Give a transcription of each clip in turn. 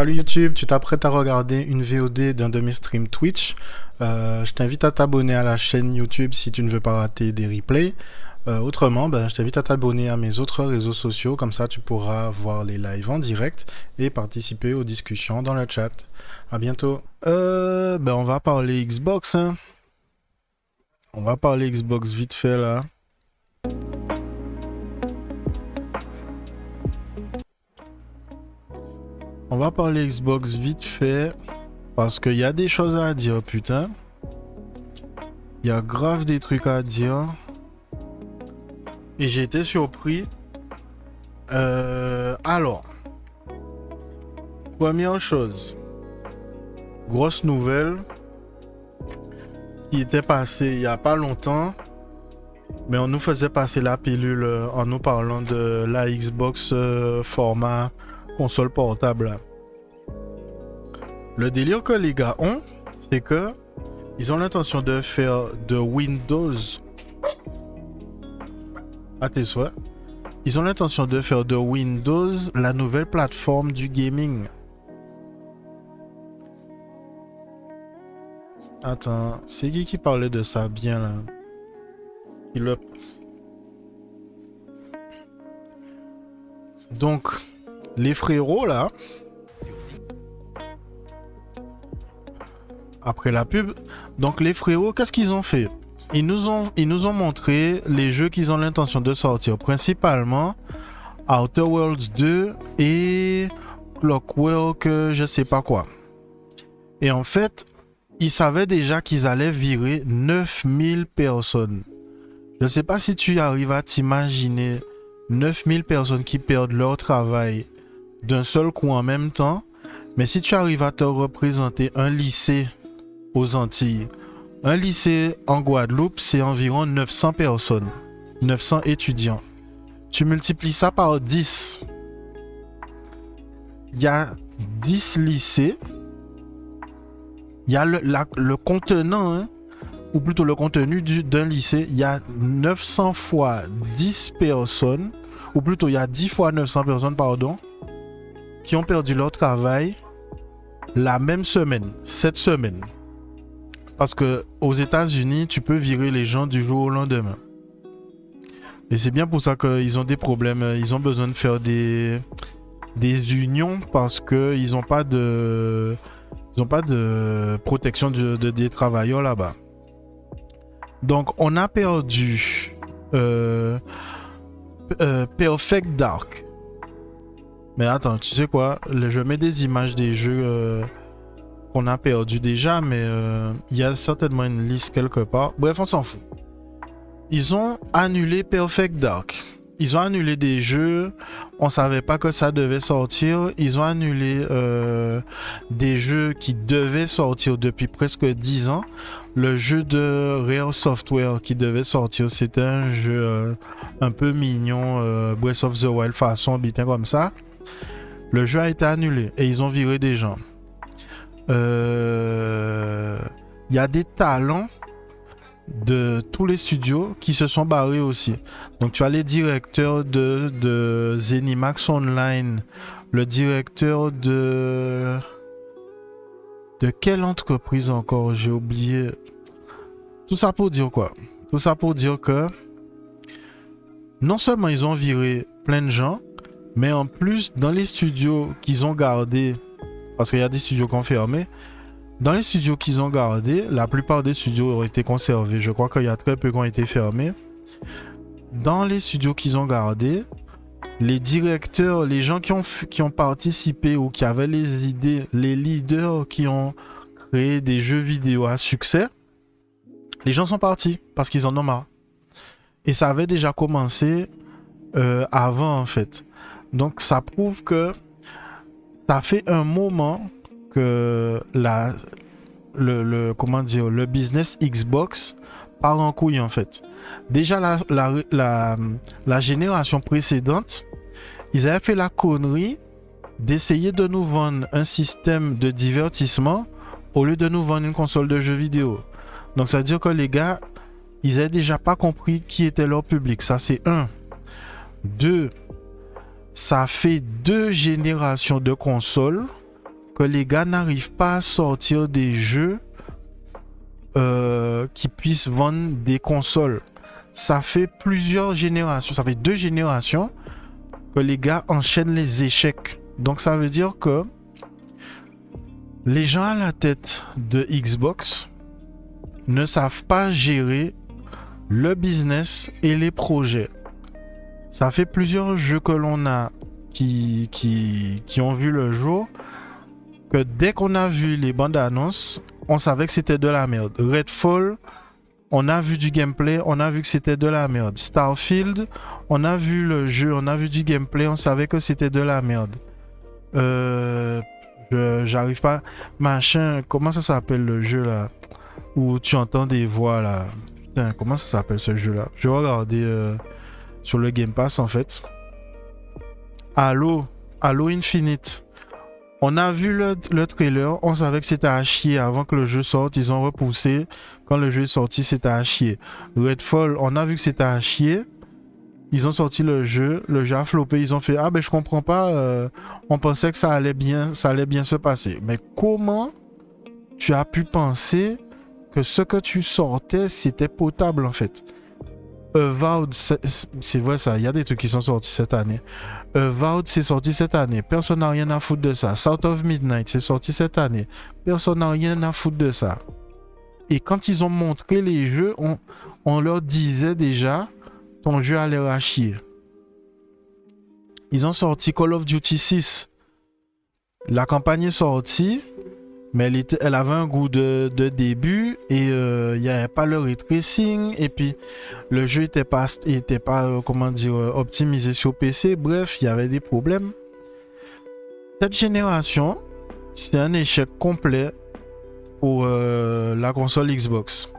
Salut YouTube, tu t'apprêtes à regarder une VOD d'un de mes streams Twitch. Je t'invite à t'abonner à la chaîne YouTube si tu ne veux pas rater des replays. Autrement, je t'invite à t'abonner à mes autres réseaux sociaux, comme ça tu pourras voir les lives en direct et participer aux discussions dans le chat. À bientôt. On va parler Xbox, hein. On va parler Xbox vite fait là. On va parler Xbox vite fait parce qu'il y a des choses à dire, putain. Il y a grave des trucs à dire. Et j'ai été surpris. Alors, première chose, grosse nouvelle qui était passée il n'y a pas longtemps, mais on nous faisait passer la pilule en nous parlant de la Xbox format console portable là. Le délire que les gars ont, c'est que ils ont l'intention de faire de Windows à tes souhaits. Ils ont l'intention de faire de Windows la nouvelle plateforme du gaming. Attends, c'est qui parlait de ça bien là? Donc, les frérots là, après la pub, donc les frérots, qu'est-ce qu'ils ont fait? Ils nous ont montré les jeux qu'ils ont l'intention de sortir, principalement Outer Worlds 2 et Clockwork, je sais pas quoi. Et en fait, ils savaient déjà qu'ils allaient virer 9000 personnes. Je sais pas si tu arrives à t'imaginer 9000 personnes qui perdent leur travail d'un seul coup en même temps, mais si tu arrives à te représenter un lycée aux Antilles, un lycée en Guadeloupe, c'est environ 900 personnes, 900 étudiants. Tu multiplies ça par 10. Il y a 10 lycées. Il y a le contenant, hein, ou plutôt le contenu d'un lycée. Il y a 900 fois 10 personnes, ou plutôt il y a 10 fois 900 personnes, pardon, qui ont perdu leur travail la même semaine, cette semaine. Parce que aux États-Unis, tu peux virer les gens du jour au lendemain. Et c'est bien pour ça qu'ils ont des problèmes. Ils ont besoin de faire des unions parce qu'ils n'ont pas de protection des travailleurs là-bas. Donc, on a perdu Perfect Dark. Mais attends, tu sais quoi? Je mets des images des jeux qu'on a perdu déjà, mais il y a certainement une liste quelque part. Bref, on s'en fout. Ils ont annulé Perfect Dark. Ils ont annulé des jeux. On savait pas que ça devait sortir. Ils ont annulé des jeux qui devaient sortir depuis presque 10 ans. Le jeu de Rare Software qui devait sortir, c'était un jeu un peu mignon, Breath of the Wild façon bitin comme ça. Le jeu a été annulé et ils ont viré des gens. Il y a des talents de tous les studios qui se sont barrés aussi. Donc tu as les directeurs de Zenimax Online, le directeur de quelle entreprise encore? J'ai oublié. Tout ça pour dire quoi? Tout ça pour dire que non seulement ils ont viré plein de gens, mais en plus dans les studios qu'ils ont gardés, parce qu'il y a des studios qui ont fermé. Dans les studios qu'ils ont gardés, la plupart des studios ont été conservés. Je crois qu'il y a très peu qui ont été fermés. Dans les studios qu'ils ont gardés, les directeurs, les gens qui ont participé ou qui avaient les idées, les leaders qui ont créé des jeux vidéo à succès, les gens sont partis parce qu'ils en ont marre. Et ça avait déjà commencé avant en fait. Donc ça prouve que ça fait un moment que le business Xbox part en couille en fait. Déjà la génération précédente, ils avaient fait la connerie d'essayer de nous vendre un système de divertissement au lieu de nous vendre une console de jeux vidéo. Donc ça veut dire que les gars, ils n'avaient déjà pas compris qui était leur public. Ça c'est 1. 2. Ça fait 2 générations de consoles que les gars n'arrivent pas à sortir des jeux qui puissent vendre des consoles. Ça fait plusieurs générations, ça fait 2 générations que les gars enchaînent les échecs. Donc ça veut dire que les gens à la tête de Xbox ne savent pas gérer le business et les projets. Ça fait plusieurs jeux que l'on a qui ont vu le jour, que dès qu'on a vu les bandes annonces, on savait que c'était de la merde. Redfall, on a vu du gameplay, on a vu que c'était de la merde. Starfield, on a vu le jeu, on a vu du gameplay, on savait que c'était de la merde. J'arrive pas... Machin, comment ça s'appelle le jeu là? Où tu entends des voix là. Putain, comment ça s'appelle ce jeu là? Je vais regarder sur le Game Pass en fait. Halo Infinite. On a vu le trailer, on savait que c'était à chier avant que le jeu sorte, ils ont repoussé. Quand le jeu est sorti, c'était à chier. Redfall, on a vu que c'était à chier. Ils ont sorti le jeu a floppé, ils ont fait ah ben je comprends pas, on pensait que ça allait bien se passer. Mais comment tu as pu penser que ce que tu sortais c'était potable en fait? Avowed, c'est vrai ça, il y a des trucs qui sont sortis cette année. Avowed, c'est sorti cette année, personne n'a rien à foutre de ça. South of Midnight, c'est sorti cette année, personne n'a rien à foutre de ça. Et quand ils ont montré les jeux, on leur disait déjà ton jeu a l'air à chier. Ils ont sorti Call of Duty 6. La campagne est sortie, mais elle avait un goût de début et il n'y avait pas le ray tracing et puis le jeu n'était pas optimisé sur PC. Bref, il y avait des problèmes. Cette génération, c'est un échec complet pour la console Xbox.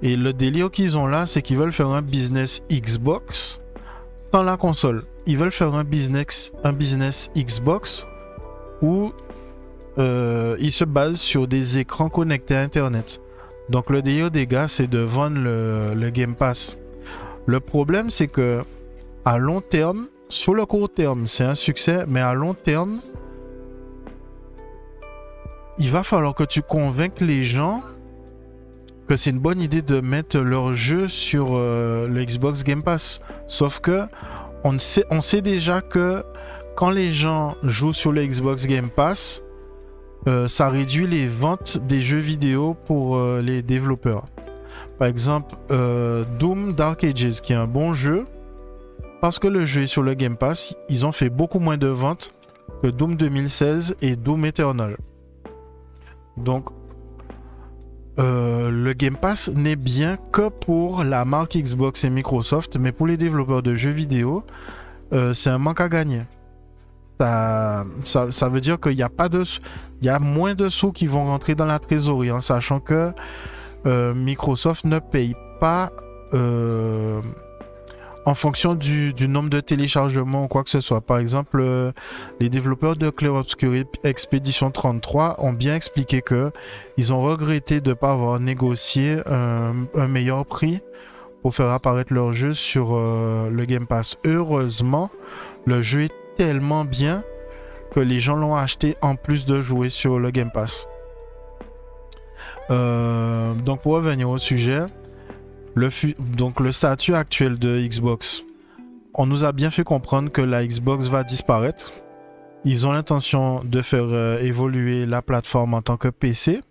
Et le délire qu'ils ont là, c'est qu'ils veulent faire un business Xbox sans la console. Ils veulent faire un business Xbox où ils se basent sur des écrans connectés à Internet. Donc le délire des gars, c'est de vendre le Game Pass. Le problème, c'est que à long terme, sur le court terme, c'est un succès, mais à long terme, il va falloir que tu convainques les gens que c'est une bonne idée de mettre leur jeu sur le Xbox Game Pass. Sauf que on sait déjà que quand les gens jouent sur le Xbox Game Pass, ça réduit les ventes des jeux vidéo pour les développeurs. Par exemple, Doom Dark Ages, qui est un bon jeu, parce que le jeu est sur le Game Pass, ils ont fait beaucoup moins de ventes que Doom 2016 et Doom Eternal. Donc, le Game Pass n'est bien que pour la marque Xbox et Microsoft, mais pour les développeurs de jeux vidéo, c'est un manque à gagner. Ça veut dire qu'il y a moins de sous qui vont rentrer dans la trésorerie, en sachant que Microsoft ne paye pas en fonction du nombre de téléchargements ou quoi que ce soit. Par exemple, les développeurs de Clair Obscur Expedition 33 ont bien expliqué qu'ils ont regretté de ne pas avoir négocié un meilleur prix pour faire apparaître leur jeu sur le Game Pass. Heureusement, le jeu est tellement bien que les gens l'ont acheté en plus de jouer sur le Game Pass. Donc pour revenir au sujet, donc le statut actuel de Xbox, on nous a bien fait comprendre que la Xbox va disparaître. Ils ont l'intention de faire évoluer la plateforme en tant que PC.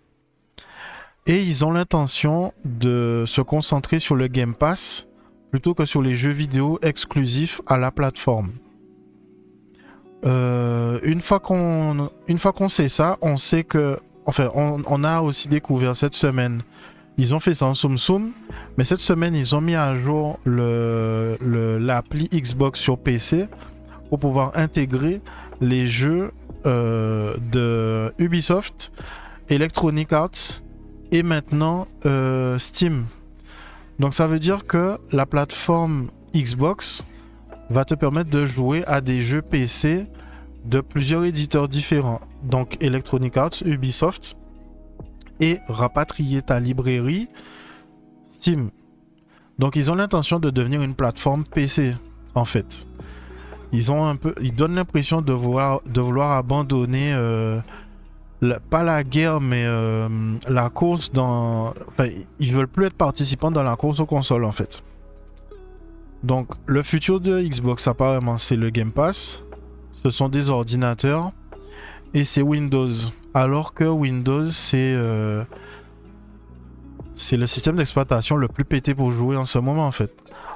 Et ils ont l'intention de se concentrer sur le Game Pass plutôt que sur les jeux vidéo exclusifs à la plateforme. Une fois qu'on sait ça, on sait que... Enfin, on a aussi découvert cette semaine, ils ont fait ça en soum, mais cette semaine, ils ont mis à jour l'appli Xbox sur PC pour pouvoir intégrer les jeux de Ubisoft, Electronic Arts et maintenant Steam. Donc ça veut dire que la plateforme Xbox va te permettre de jouer à des jeux PC de plusieurs éditeurs différents. Donc Electronic Arts, Ubisoft, et rapatrier ta librairie Steam. Donc ils ont l'intention de devenir une plateforme PC en fait. Ils donnent l'impression de vouloir abandonner pas la guerre, mais la course dans... Enfin, ils veulent plus être participants dans la course aux consoles, en fait. Donc, le futur de Xbox, apparemment, c'est le Game Pass. Ce sont des ordinateurs. Et c'est Windows. Alors que Windows, c'est le système d'exploitation le plus pété pour jouer en ce moment, en fait.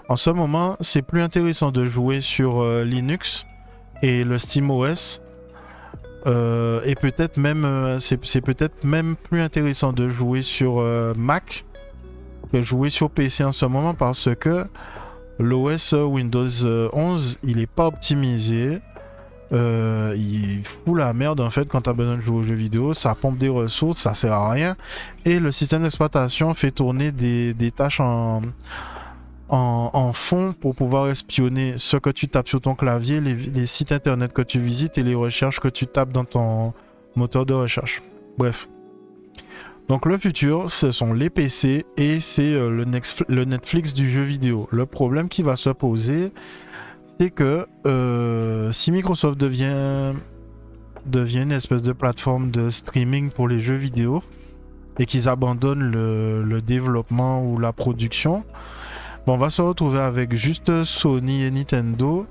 En ce moment, c'est plus intéressant de jouer sur Linux et le SteamOS. Et peut-être même, c'est peut-être même plus intéressant de jouer sur Mac que jouer sur PC en ce moment parce que l'OS Windows 11, il est pas optimisé. Il fout la merde en fait quand tu as besoin de jouer aux jeux vidéo. Ça pompe des ressources, ça sert à rien. Et le système d'exploitation fait tourner des tâches en fond pour pouvoir espionner ce que tu tapes sur ton clavier, les sites internet que tu visites et les recherches que tu tapes dans ton moteur de recherche. Bref. Donc le futur, ce sont les PC et c'est le Netflix du jeu vidéo. Le problème qui va se poser, c'est que si Microsoft devient une espèce de plateforme de streaming pour les jeux vidéo et qu'ils abandonnent le développement ou la production, bon, on va se retrouver avec juste Sony et Nintendo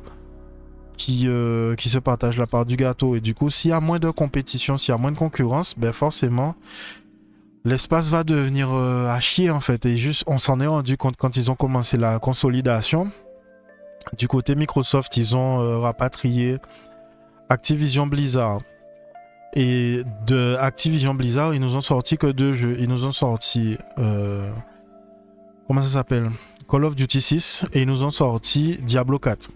qui se partagent la part du gâteau. Et du coup, s'il y a moins de compétition, s'il y a moins de concurrence, ben forcément... l'espace va devenir à chier en fait. Et juste, on s'en est rendu compte quand ils ont commencé la consolidation. Du côté Microsoft, ils ont rapatrié Activision Blizzard. Et de Activision Blizzard, ils nous ont sorti que 2 jeux. Ils nous ont sorti... comment ça s'appelle? Call of Duty 6. Et ils nous ont sorti Diablo 4.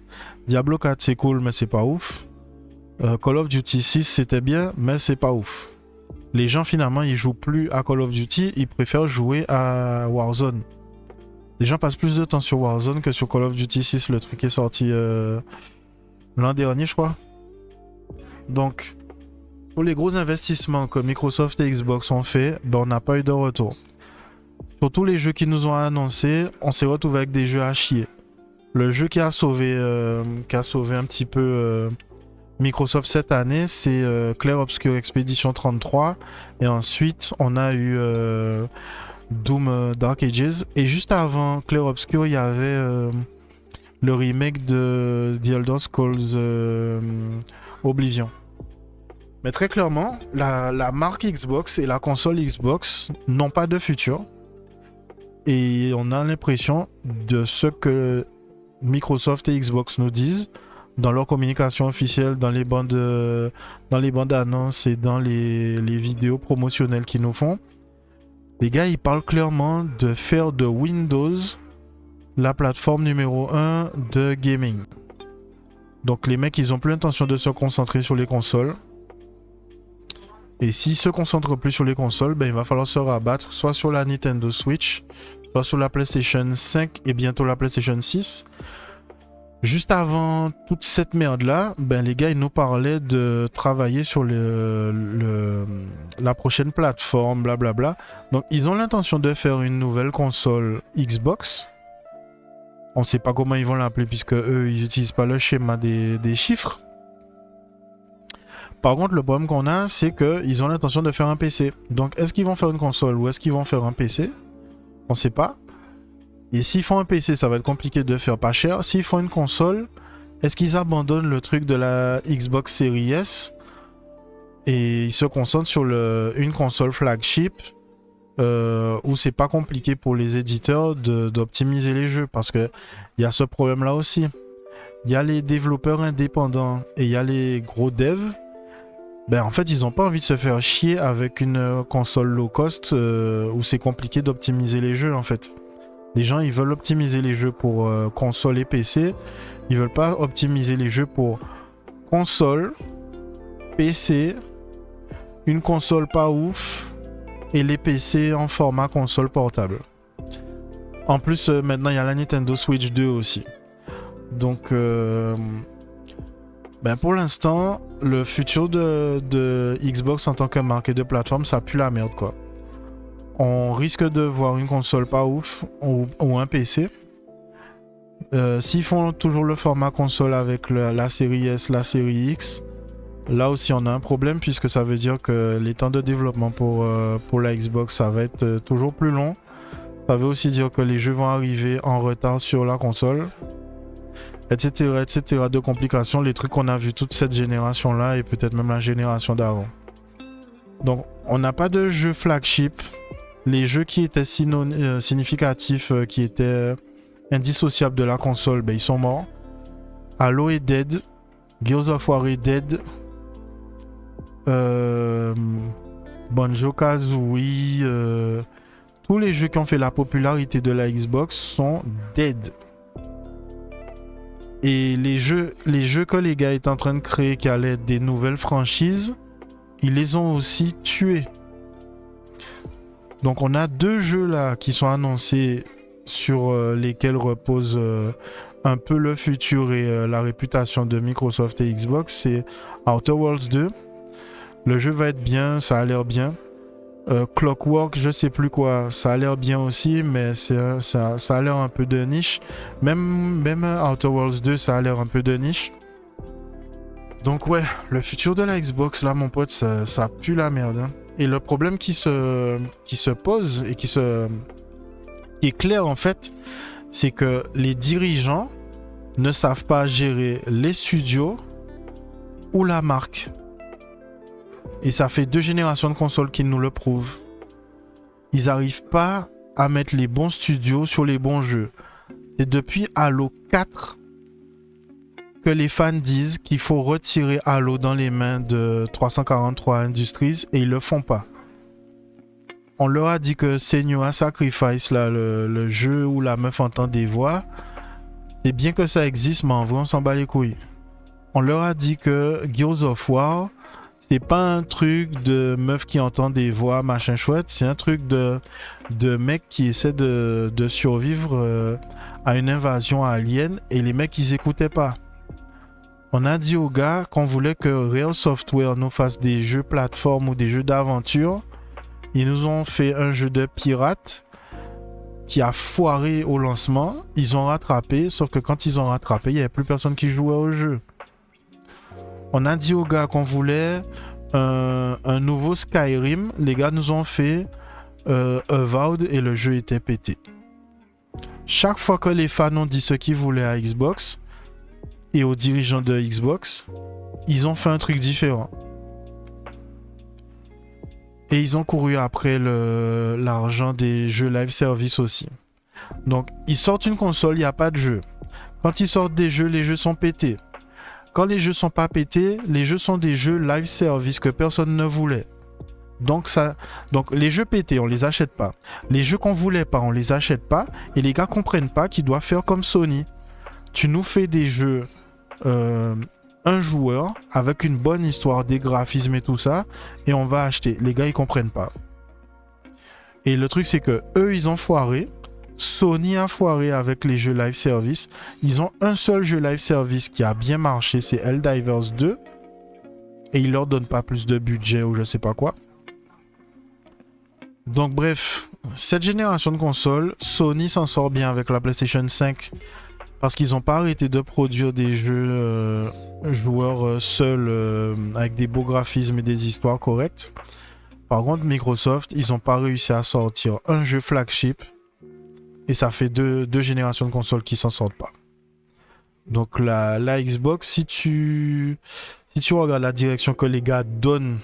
Diablo 4, c'est cool, mais c'est pas ouf. Call of Duty 6, c'était bien, mais c'est pas ouf. Les gens, finalement, ils jouent plus à Call of Duty, ils préfèrent jouer à Warzone. Les gens passent plus de temps sur Warzone que sur Call of Duty 6. Le truc est sorti l'an dernier, je crois. Donc, pour les gros investissements que Microsoft et Xbox ont fait, ben, on n'a pas eu de retour. Sur tous les jeux qu'ils nous ont annoncés, on s'est retrouvé avec des jeux à chier. Le jeu qui a sauvé un petit peu... Microsoft cette année, c'est Clair Obscur Expedition 33. Et ensuite, on a eu Doom Dark Ages. Et juste avant Clair Obscur, il y avait le remake de The Elder Scrolls Oblivion. Mais très clairement, la marque Xbox et la console Xbox n'ont pas de futur. Et on a l'impression de ce que Microsoft et Xbox nous disent dans leur communication officielle, dans les bandes annonces et dans les vidéos promotionnelles qu'ils nous font. Les gars, ils parlent clairement de faire de Windows la plateforme numéro 1 de gaming. Donc les mecs, ils ont plus l'intention de se concentrer sur les consoles. Et s'ils se concentrent plus sur les consoles, ben, il va falloir se rabattre soit sur la Nintendo Switch, soit sur la PlayStation 5 et bientôt la PlayStation 6. Juste avant toute cette merde-là, ben les gars, ils nous parlaient de travailler sur la prochaine plateforme, blablabla. Donc, ils ont l'intention de faire une nouvelle console Xbox. On ne sait pas comment ils vont l'appeler, puisque eux, ils n'utilisent pas le schéma des chiffres. Par contre, le problème qu'on a, c'est qu'ils ont l'intention de faire un PC. Donc, est-ce qu'ils vont faire une console ou est-ce qu'ils vont faire un PC? On ne sait pas. Et s'ils font un PC, ça va être compliqué de faire pas cher. S'ils font une console, est-ce qu'ils abandonnent le truc de la Xbox Series S et ils se concentrent sur une console flagship où c'est pas compliqué pour les éditeurs d'optimiser les jeux? Parce qu'il y a ce problème-là aussi. Il y a les développeurs indépendants et il y a les gros devs. Ben, en fait, ils n'ont pas envie de se faire chier avec une console low cost où c'est compliqué d'optimiser les jeux, en fait. Les gens, ils veulent optimiser les jeux pour console et PC. Ils veulent pas optimiser les jeux pour console, PC, une console pas ouf et les PC en format console portable. En plus, maintenant, il y a la Nintendo Switch 2 aussi. Donc, ben pour l'instant, le futur de Xbox en tant que marque et de plateforme, ça pue la merde, quoi. On risque de voir une console pas ouf ou un PC. S'ils font toujours le format console avec la série S, la série X, Là aussi, on a un problème puisque ça veut dire que les temps de développement pour la Xbox, ça va être toujours plus long. Ça veut aussi dire que les jeux vont arriver en retard sur la console, etc., etc. De complications, les trucs qu'on a vu toute cette génération-là et peut-être même la génération d'avant. Donc, on n'a pas de jeu flagship. Les jeux qui étaient significatifs, qui étaient indissociables de la console, ben, ils sont morts. Halo est dead. Gears of War est dead. Banjo-Kazooie, tous les jeux qui ont fait la popularité de la Xbox sont dead. Et les jeux que les gars étaient en train de créer qui allaient être des nouvelles franchises, ils les ont aussi tués. Donc on a 2 jeux là qui sont annoncés sur lesquels repose un peu le futur et la réputation de Microsoft et Xbox. C'est Outer Worlds 2. Le jeu va être bien, ça a l'air bien. Clockwork, je sais plus quoi, ça a l'air bien aussi, mais ça a l'air un peu de niche. Même Outer Worlds 2, ça a l'air un peu de niche. Donc ouais, le futur de la Xbox, là, mon pote, ça pue la merde. Hein. Et le problème qui se pose et qui est clair, en fait, c'est que les dirigeants ne savent pas gérer les studios ou la marque. Et ça fait 2 générations de consoles qui nous le prouvent. Ils n'arrivent pas à mettre les bons studios sur les bons jeux. C'est depuis Halo 4 que les fans disent qu'il faut retirer Halo dans les mains de 343 Industries et ils le font pas. On leur a dit que Senua's Sacrifice, là, le jeu où la meuf entend des voix, c'est bien que ça existe, mais en vrai on s'en bat les couilles. On leur a dit que Gears of War, c'est pas un truc de meuf qui entend des voix, machin chouette, c'est un truc de mecs qui essaient de survivre à une invasion alien et les mecs ils écoutaient pas. On a dit aux gars qu'on voulait que Real Software nous fasse des jeux plateformes ou des jeux d'aventure. Ils nous ont fait un jeu de pirate qui a foiré au lancement. Ils ont rattrapé, sauf que quand ils ont rattrapé, il n'y avait plus personne qui jouait au jeu. On a dit aux gars qu'on voulait un nouveau Skyrim. Les gars nous ont fait Avowed et le jeu était pété. Chaque fois que les fans ont dit ce qu'ils voulaient à Xbox et aux dirigeants de Xbox, ils ont fait un truc différent. Et ils ont couru après l'argent des jeux live service aussi. Donc, ils sortent une console, il n'y a pas de jeu. Quand ils sortent des jeux, les jeux sont pétés. Quand les jeux sont pas pétés, les jeux sont des jeux live service que personne ne voulait. Donc les jeux pétés, on les achète pas. Les jeux qu'on voulait pas, on les achète pas. Et les gars comprennent pas qu'ils doivent faire comme Sony. Tu nous fais des jeux un joueur avec une bonne histoire, des graphismes et tout ça, et on va acheter. Les gars ils comprennent pas. Et le truc c'est que eux ils ont foiré. Sony a foiré avec les jeux live service. Ils ont un seul jeu live service qui a bien marché, c'est Helldivers 2. Et ils leur donnent pas plus de budget ou je sais pas quoi. Donc bref, cette génération de consoles, Sony s'en sort bien avec la PlayStation 5 parce qu'ils n'ont pas arrêté de produire des jeux joueurs seuls avec des beaux graphismes et des histoires correctes. Par contre, Microsoft, ils n'ont pas réussi à sortir un jeu flagship. Et ça fait deux générations de consoles qui s'en sortent pas. Donc la Xbox, si tu regardes la direction que les gars donnent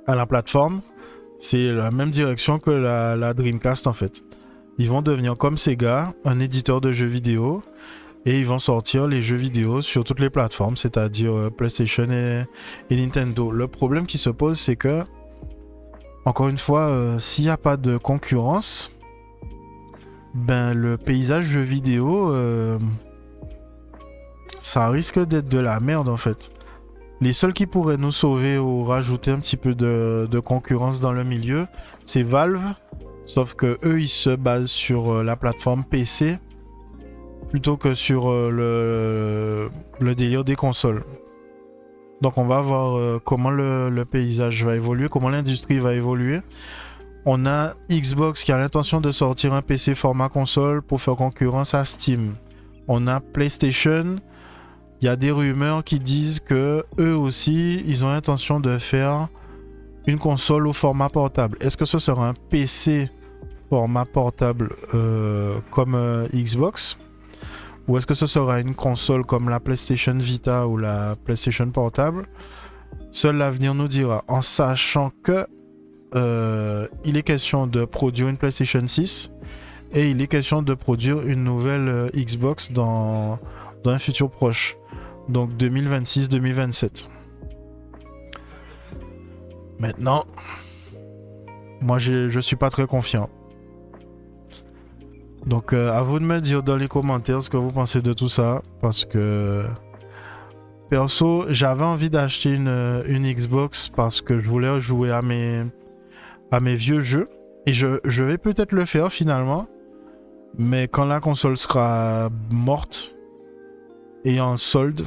à la plateforme, c'est la même direction que la Dreamcast en fait. Ils vont devenir comme Sega, un éditeur de jeux vidéo, et ils vont sortir les jeux vidéo sur toutes les plateformes, c'est-à-dire PlayStation et Nintendo. Le problème qui se pose, c'est que, encore une fois, s'il n'y a pas de concurrence, ben le paysage jeux vidéo, ça risque d'être de la merde en fait. Les seuls qui pourraient nous sauver ou rajouter un petit peu de concurrence dans le milieu, c'est Valve, sauf que eux ils se basent sur la plateforme PC plutôt que sur le délire des consoles. Donc on va voir comment le paysage va évoluer, comment l'industrie va évoluer. On a Xbox qui a l'intention de sortir un PC format console pour faire concurrence à Steam. On a PlayStation. Il il y a des rumeurs qui disent que eux aussi, ils ont l'intention de faire une console au format portable. Est-ce que ce sera un PC format portable comme Xbox, ou est-ce que ce sera une console comme la PlayStation Vita ou la PlayStation Portable? Seul l'avenir nous dira, en sachant que il est question de produire une PlayStation 6 et il est question de produire une nouvelle Xbox dans un futur proche, donc 2026-2027. Maintenant, moi je suis pas très confiant. Donc à vous de me dire dans les commentaires ce que vous pensez de tout ça, parce que perso j'avais envie d'acheter une Xbox parce que je voulais jouer à mes vieux jeux, et je vais peut-être le faire finalement, mais quand la console sera morte et en solde,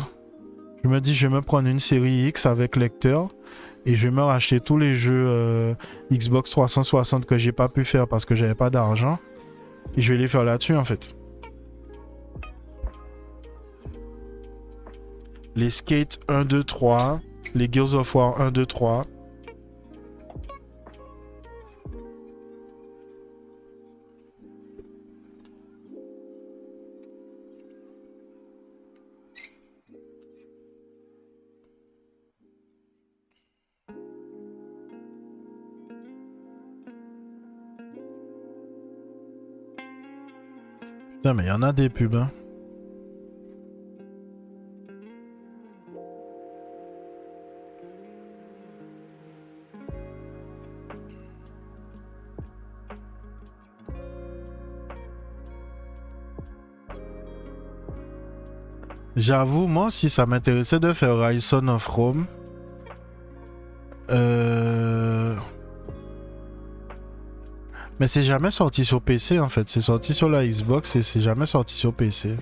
je me dis je vais me prendre une série X avec lecteur et je vais me racheter tous les jeux Xbox 360 que j'ai pas pu faire parce que j'avais pas d'argent, et je vais les faire là-dessus en fait. Les Skate 1, 2, 3, les Gears of War 1, 2, 3. Putain, mais il y en a des pubs, hein. J'avoue, moi aussi, ça m'intéressait de faire Rise Son of Rome. Mais c'est jamais sorti sur PC en fait. C'est sorti sur la Xbox et c'est jamais sorti sur PC.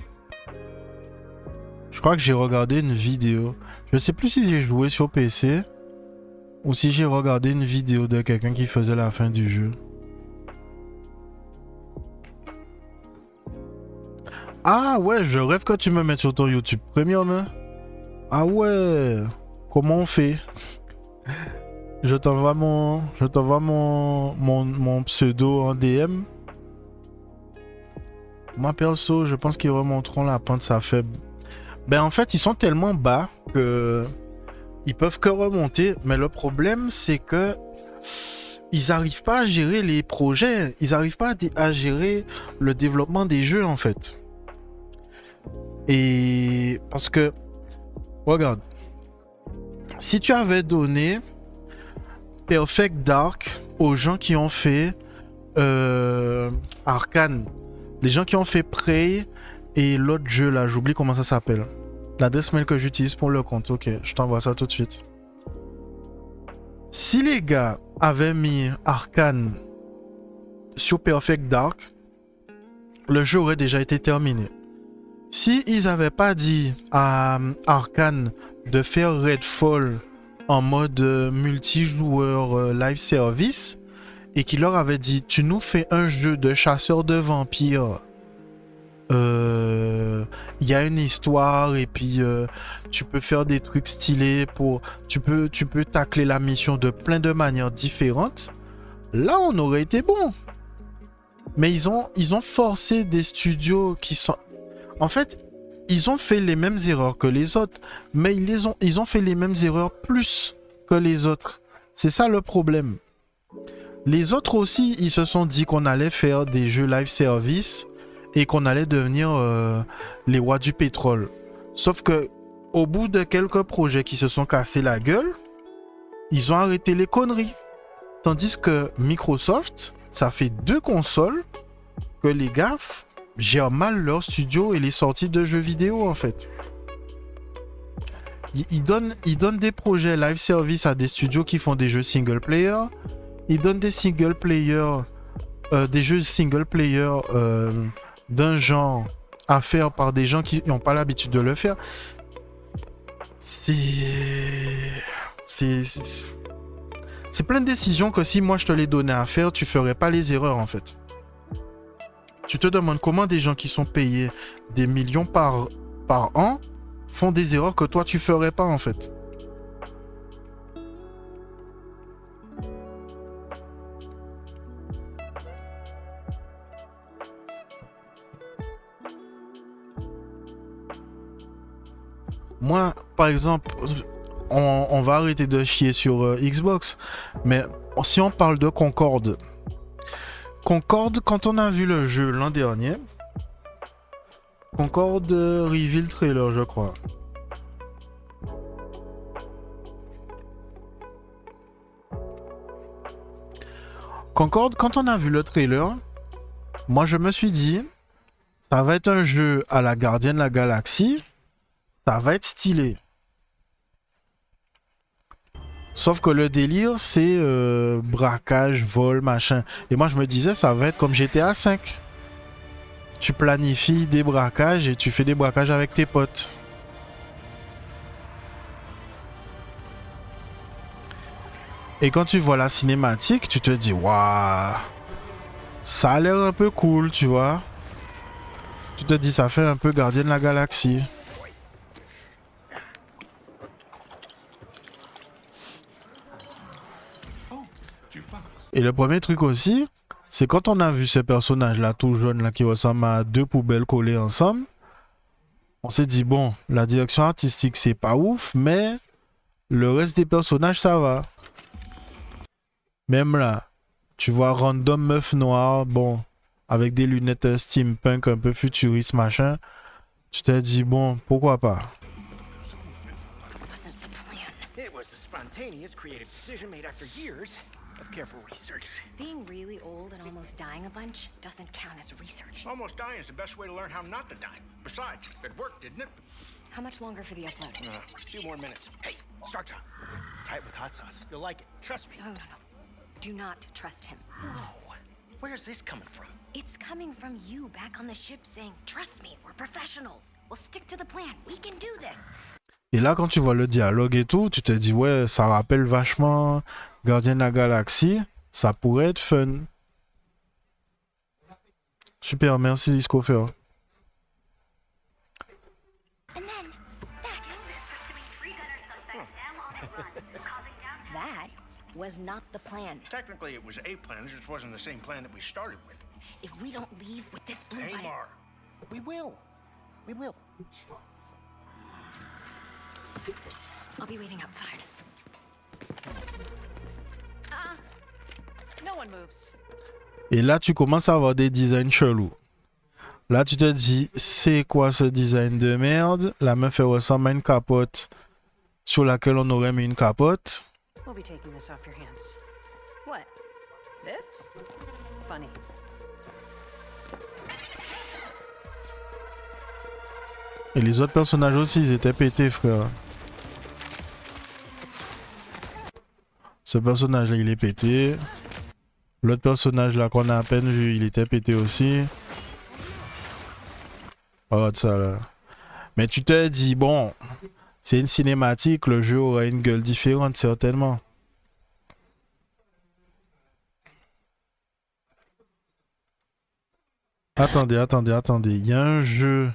Je crois que j'ai regardé une vidéo. Je sais plus si j'ai joué sur PC ou si j'ai regardé une vidéo de quelqu'un qui faisait la fin du jeu. Ah ouais, je rêve que tu me mettes sur ton YouTube Premium. Hein? Ah ouais, comment on fait? Je t'envoie mon pseudo en DM. Moi perso, je pense qu'ils remonteront la pente ça faible. Ben en fait, ils sont tellement bas que ils peuvent que remonter, mais le problème c'est que ils arrivent pas à gérer les projets, ils arrivent pas à gérer le développement des jeux en fait. Et parce que regarde, si tu avais donné Perfect Dark aux gens qui ont fait Arcane, les gens qui ont fait Prey et l'autre jeu là, j'oublie comment ça s'appelle. L'adresse mail que j'utilise pour le compte, ok, je t'envoie ça tout de suite. Si les gars avaient mis Arcane sur Perfect Dark, le jeu aurait déjà été terminé. Si ils avaient pas dit à Arcane de faire Redfall en mode multijoueur live service et qu'il leur avait dit tu nous fais un jeu de chasseur de vampires, il y a une histoire et puis tu peux faire des trucs stylés pour tu peux tacler la mission de plein de manières différentes, là on aurait été bon. Mais ils ont forcé des studios qui sont en fait ils ont fait les mêmes erreurs que les autres, mais ils ont fait les mêmes erreurs plus que les autres. C'est ça le problème. Les autres aussi, ils se sont dit qu'on allait faire des jeux live service et qu'on allait devenir les rois du pétrole. Sauf que au bout de quelques projets qui se sont cassés la gueule, ils ont arrêté les conneries. Tandis que Microsoft, ça fait 2 consoles que les gars gèrent mal leur studio et les sorties de jeux vidéo en fait. Ils donnent des projets live service à des studios qui font des jeux single player. Ils donnent des single player, des jeux single player d'un genre à faire par des gens qui n'ont pas l'habitude de le faire. C'est plein de décisions que si moi je te les donnais à faire, tu ferais pas les erreurs en fait. Tu te demandes comment des gens qui sont payés des millions par an font des erreurs que toi tu ferais pas en fait. Moi, par exemple, on va arrêter de chier sur Xbox, mais si on parle de Concorde, quand on a vu le jeu l'an dernier, Concorde reveal trailer, je crois. Concorde, quand on a vu le trailer, moi je me suis dit, ça va être un jeu à la Gardienne de la Galaxie, ça va être stylé. Sauf que le délire, c'est braquage, vol, machin. Et moi, je me disais, ça va être comme GTA 5. Tu planifies des braquages et tu fais des braquages avec tes potes. Et quand tu vois la cinématique, tu te dis, waouh, ça a l'air un peu cool, tu vois. Tu te dis, ça fait un peu Gardien de la Galaxie. Et le premier truc aussi, c'est quand on a vu ce personnage-là tout jaune là qui ressemble à deux poubelles collées ensemble, on s'est dit bon, la direction artistique c'est pas ouf, mais le reste des personnages ça va. Même là, tu vois random meuf noire, bon, avec des lunettes steampunk un peu futuriste machin, tu t'es dit bon, pourquoi pas. Careful research. Being really old and almost dying a bunch doesn't count as research. Almost dying is the best way to learn how not to die. Besides, it worked, didn't it? How much longer for the upload? A few more minutes. Hey, start time. Try it with hot sauce. You'll like it. Trust me. No. Do not trust him. Whoa. Where's this coming from? It's coming from you back on the ship saying, trust me, we're professionals. We'll stick to the plan. We can do this. Et là, quand tu vois le dialogue et tout, tu te dis ouais, ça rappelle vachement Gardien de la Galaxie, ça pourrait être fun. Super, merci Discofer. That was not the plan. Technically, it was a plan. It just wasn't the same plan that we started with. If we don't leave with this blue button... Amar, we will. We will. I'll be waiting outside. No one moves. Et là, tu commences à avoir des designs chelous. Là, tu te dis, c'est quoi ce design de merde? La meuf, elle ressemble à une capote sur laquelle on aurait mis une capote. We'll be taking this off your hands. What? This? Funny. Et les autres personnages aussi, ils étaient pétés, frère. Ce personnage-là, il est pété. L'autre personnage là qu'on a à peine vu, il était pété aussi. Oh, ça là. Mais tu te dis, bon, c'est une cinématique, le jeu aura une gueule différente, certainement. Attendez. Il y a un jeu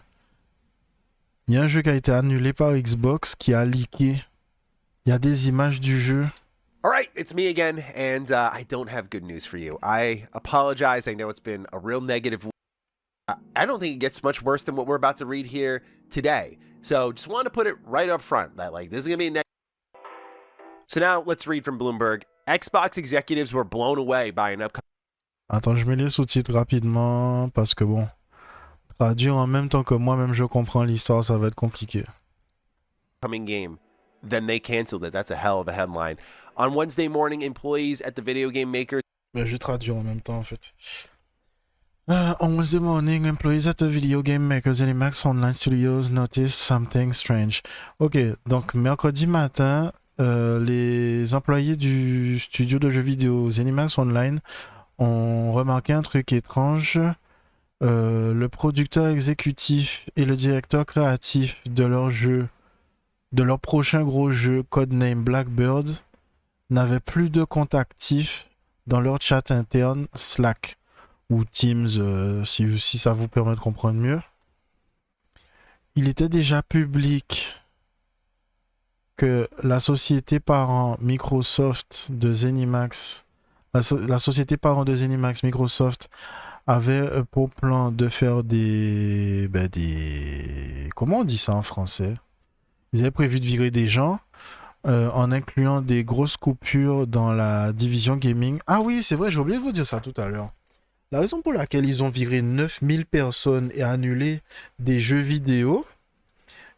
qui a été annulé par Xbox qui a leaké. Il y a des images du jeu. All right, it's me again, and I don't have good news for you. I apologize. I know it's been a real negative week. I don't think it gets much worse than what we're about to read here today. So just want to put it right up front that like this is going to be a So now let's read from Bloomberg. Xbox executives were blown away by an upcoming... Attends, je mets les sous-titres rapidement parce que bon, traduire en même temps que moi-même je comprends l'histoire, ça va être compliqué. game. Then they canceled it. That's a hell of a headline. On Wednesday morning, employees at the video game maker... Mais je vais traduire en même temps en fait. On Wednesday morning, employees at the video game makers ZeniMax Online Studios noticed something strange. Ok, donc mercredi matin, les employés du studio de jeux vidéo ZeniMax Online ont remarqué un truc étrange. Le producteur exécutif et le directeur créatif de leur jeu, de leur prochain gros jeu codename Blackbird, n'avaient plus de compte actif dans leur chat interne Slack ou Teams, si ça vous permet de comprendre mieux. il était déjà public que la société parent Microsoft de ZeniMax, la société parent de ZeniMax, Microsoft, avait pour plan de faire des... Comment on dit ça en français? Ils avaient prévu de virer des gens en incluant des grosses coupures dans la division gaming. Ah oui, c'est vrai, j'ai oublié de vous dire ça tout à l'heure. La raison pour laquelle ils ont viré 9000 personnes et annulé des jeux vidéo,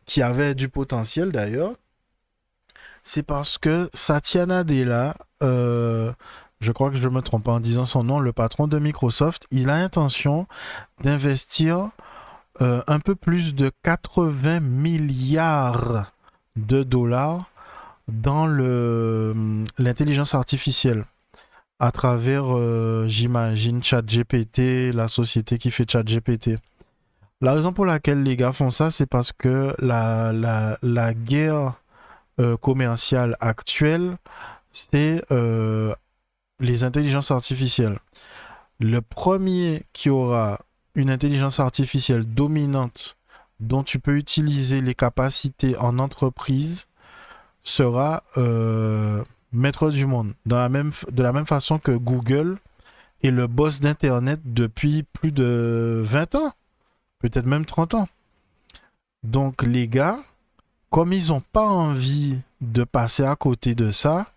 qui avaient du potentiel d'ailleurs, c'est parce que Satya Nadella, je crois que je ne me trompe pas en disant son nom, le patron de Microsoft, il a l'intention d'investir un peu plus de 80 milliards de dollars dans l'intelligence artificielle à travers, j'imagine, ChatGPT, la société qui fait ChatGPT. La raison pour laquelle les gars font ça, c'est parce que la guerre commerciale actuelle, c'est les intelligences artificielles. Le premier qui aura une intelligence artificielle dominante dont tu peux utiliser les capacités en entreprise sera maître du monde. De la même façon que Google est le boss d'Internet depuis plus de 20 ans, peut-être même 30 ans. Donc les gars, comme ils n'ont pas envie de passer à côté de ça,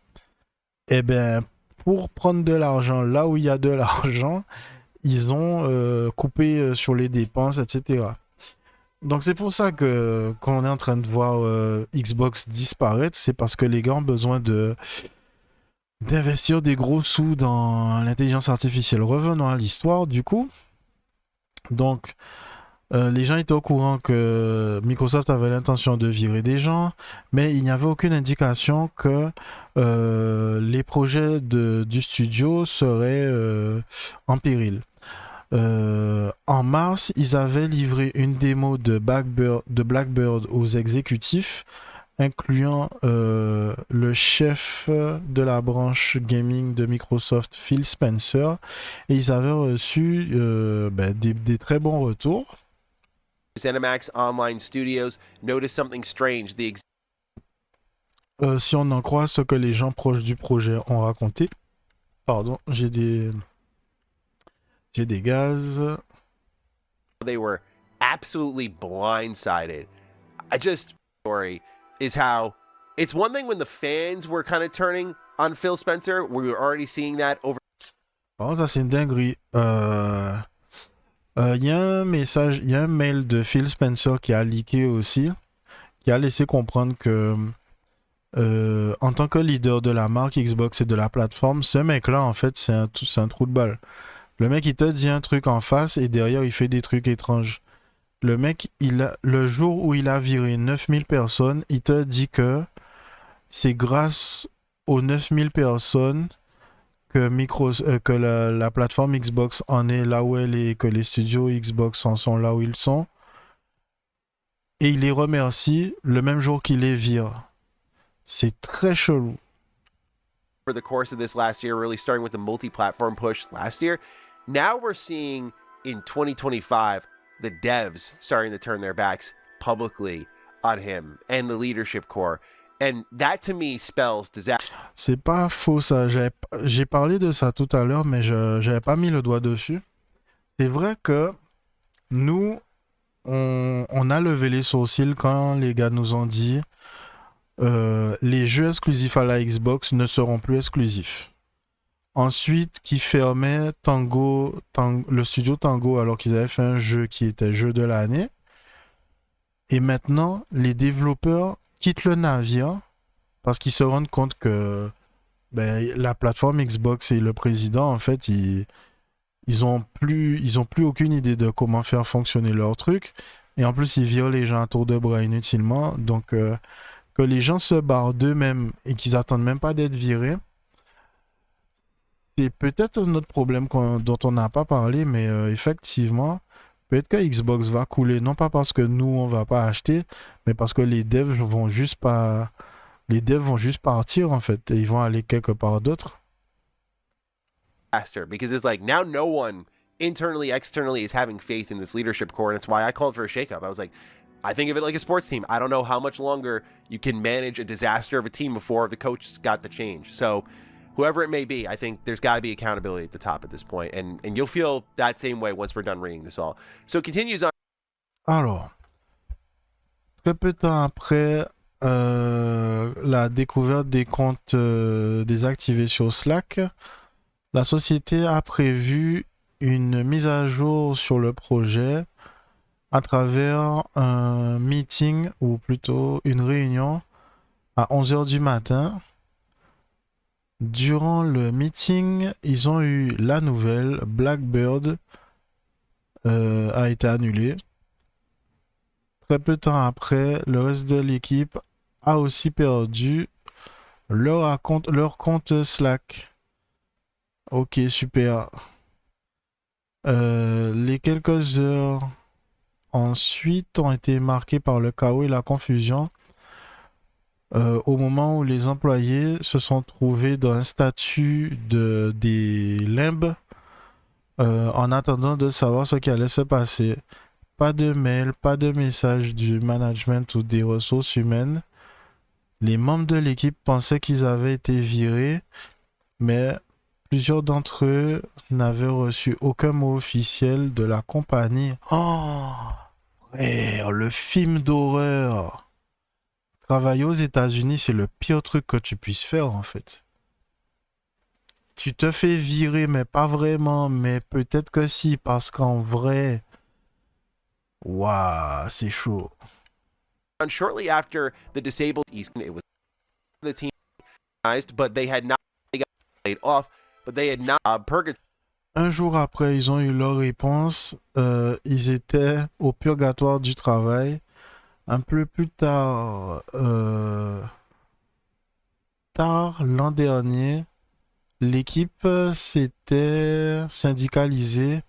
eh bien, pour prendre de l'argent là où il y a de l'argent, ils ont coupé sur les dépenses, etc. Donc c'est pour ça que quand on est en train de voir Xbox disparaître, c'est parce que les gars ont besoin d'investir des gros sous dans l'intelligence artificielle. Revenons à l'histoire du coup. Donc les gens étaient au courant que Microsoft avait l'intention de virer des gens, mais il n'y avait aucune indication que les projets du studio seraient en péril. En mars, ils avaient livré une démo de Blackbird aux exécutifs, incluant le chef de la branche gaming de Microsoft, Phil Spencer, et ils avaient reçu des très bons retours. ZeniMax Online Studios noticed something strange. Si on en croit ce que les gens proches du projet ont raconté. Pardon, j'ai des gaz. They were absolutely blindsided. Story is how it's one thing when the fans were kind of turning on Phil Spencer. We were already seeing that over. Par contre, ça c'est une dinguerie. Il y a un message, il y a un mail de Phil Spencer qui a leaké aussi, qui a laissé comprendre que en tant que leader de la marque Xbox et de la plateforme, ce mec-là, en fait, c'est un trou de balle. Le mec, il te dit un truc en face et derrière, il fait des trucs étranges. Le mec, le jour où il a viré 9000 personnes, il te dit que c'est grâce aux 9000 personnes que la plateforme Xbox en est là où elle est, que les studios Xbox en sont là où ils sont. Et il les remercie le même jour qu'il les vire. C'est très chelou. For the course of this last year, really starting with the multi-platform push last year. Now we're seeing in 2025 the devs starting to turn their backs publicly on him and the leadership core. And that to me spells disaster. C'est pas faux ça. J'ai parlé de ça tout à l'heure, mais je n'avais pas mis le doigt dessus. C'est vrai que nous, on a levé les sourcils quand les gars nous ont dit les jeux exclusifs à la Xbox ne seront plus exclusifs. Ensuite, qui fermait le studio Tango alors qu'ils avaient fait un jeu qui était jeu de l'année. Et maintenant, les développeurs quittent le navire parce qu'ils se rendent compte que la plateforme Xbox et le président, en fait, ils ont plus aucune idée de comment faire fonctionner leur truc. Et en plus, ils virent les gens à tour de bras inutilement. Donc, que les gens se barrent d'eux-mêmes et qu'ils attendent même pas d'être virés, c'est peut-être un autre problème dont on n'a pas parlé, mais effectivement, peut-être que Xbox va couler, non pas parce que nous, on va pas acheter, mais parce que les devs vont juste partir, en fait, et ils vont aller quelque part d'autre. Because it's like now no one internally, externally is having faith in this leadership core. And it's why I called for a shakeup. I was like, I think of it like a sports team. I don't know how much longer you can manage a disaster of a team before the coach got the change. So whoever it may be, I think there's got to be accountability at the top at this point. And you'll feel that same way once we're done reading this all. So it continues on. Alors, très peu de temps après la découverte des comptes désactivés sur Slack, la société a prévu une mise à jour sur le projet à travers un meeting, ou plutôt une réunion, à 11h du matin. Durant le meeting, ils ont eu la nouvelle, Blackbird a été annulé. Très peu de temps après, le reste de l'équipe a aussi perdu leur compte Slack. Ok, super. Les quelques heures ensuite ont été marquées par le chaos et la confusion au moment où les employés se sont trouvés dans un statut des limbes en attendant de savoir ce qui allait se passer. Pas de mail, pas de message du management ou des ressources humaines. Les membres de l'équipe pensaient qu'ils avaient été virés, mais plusieurs d'entre eux n'avaient reçu aucun mot officiel de la compagnie. Oh, frère, le film d'horreur. Travailler aux États-Unis, c'est le pire truc que tu puisses faire, en fait. Tu te fais virer, mais pas vraiment, mais peut-être que si, parce qu'en vrai... Waouh, c'est chaud. Shortly after the disabled East, it was the team, but they had not laid off, but they had not purgatory. Un jour après, ils ont eu leur réponse. Ils étaient au purgatoire du travail. Un peu plus tard, l'an dernier, l'équipe s'était syndicalisée,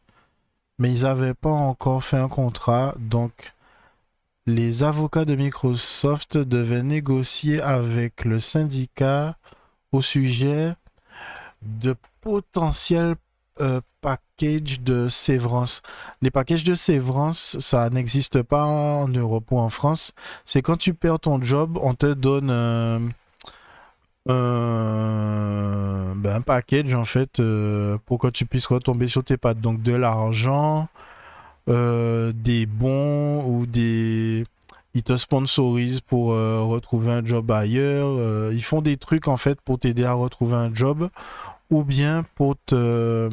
mais ils n'avaient pas encore fait un contrat. Donc, les avocats de Microsoft devaient négocier avec le syndicat au sujet de potentiels packages de sévrance. Les packages de sévrance, ça n'existe pas en Europe ou en France. C'est quand tu perds ton job, on te donne un package en fait pour que tu puisses retomber sur tes pattes. Donc de l'argent, des bons ou des... Ils te sponsorisent pour retrouver un job ailleurs. Ils font des trucs en fait pour t'aider à retrouver un job ou bien pour te...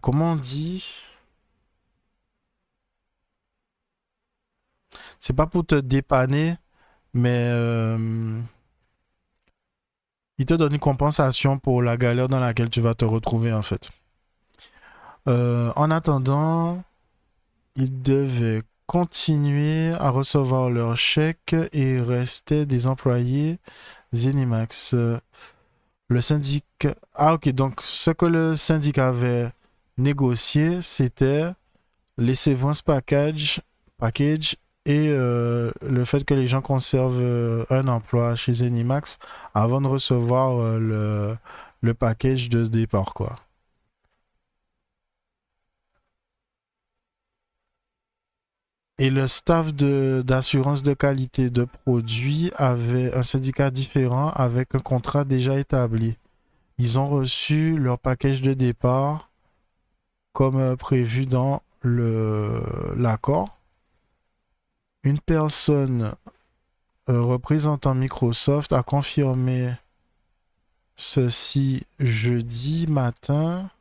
comment on dit? C'est pas pour te dépanner, mais ils te donnent une compensation pour la galère dans laquelle tu vas te retrouver en fait. En attendant, ils devaient continuer à recevoir leur chèque et rester des employés Zenimax. Le syndicat... Ah ok, donc ce que le syndicat avait négocié, c'était les severance package et le fait que les gens conservent un emploi chez Zenimax avant de recevoir le package de départ, quoi. Et le staff d'assurance de qualité de produits avait un syndicat différent avec un contrat déjà établi. Ils ont reçu leur package de départ comme prévu dans l'accord. Une personne représentant Microsoft a confirmé ceci jeudi matin.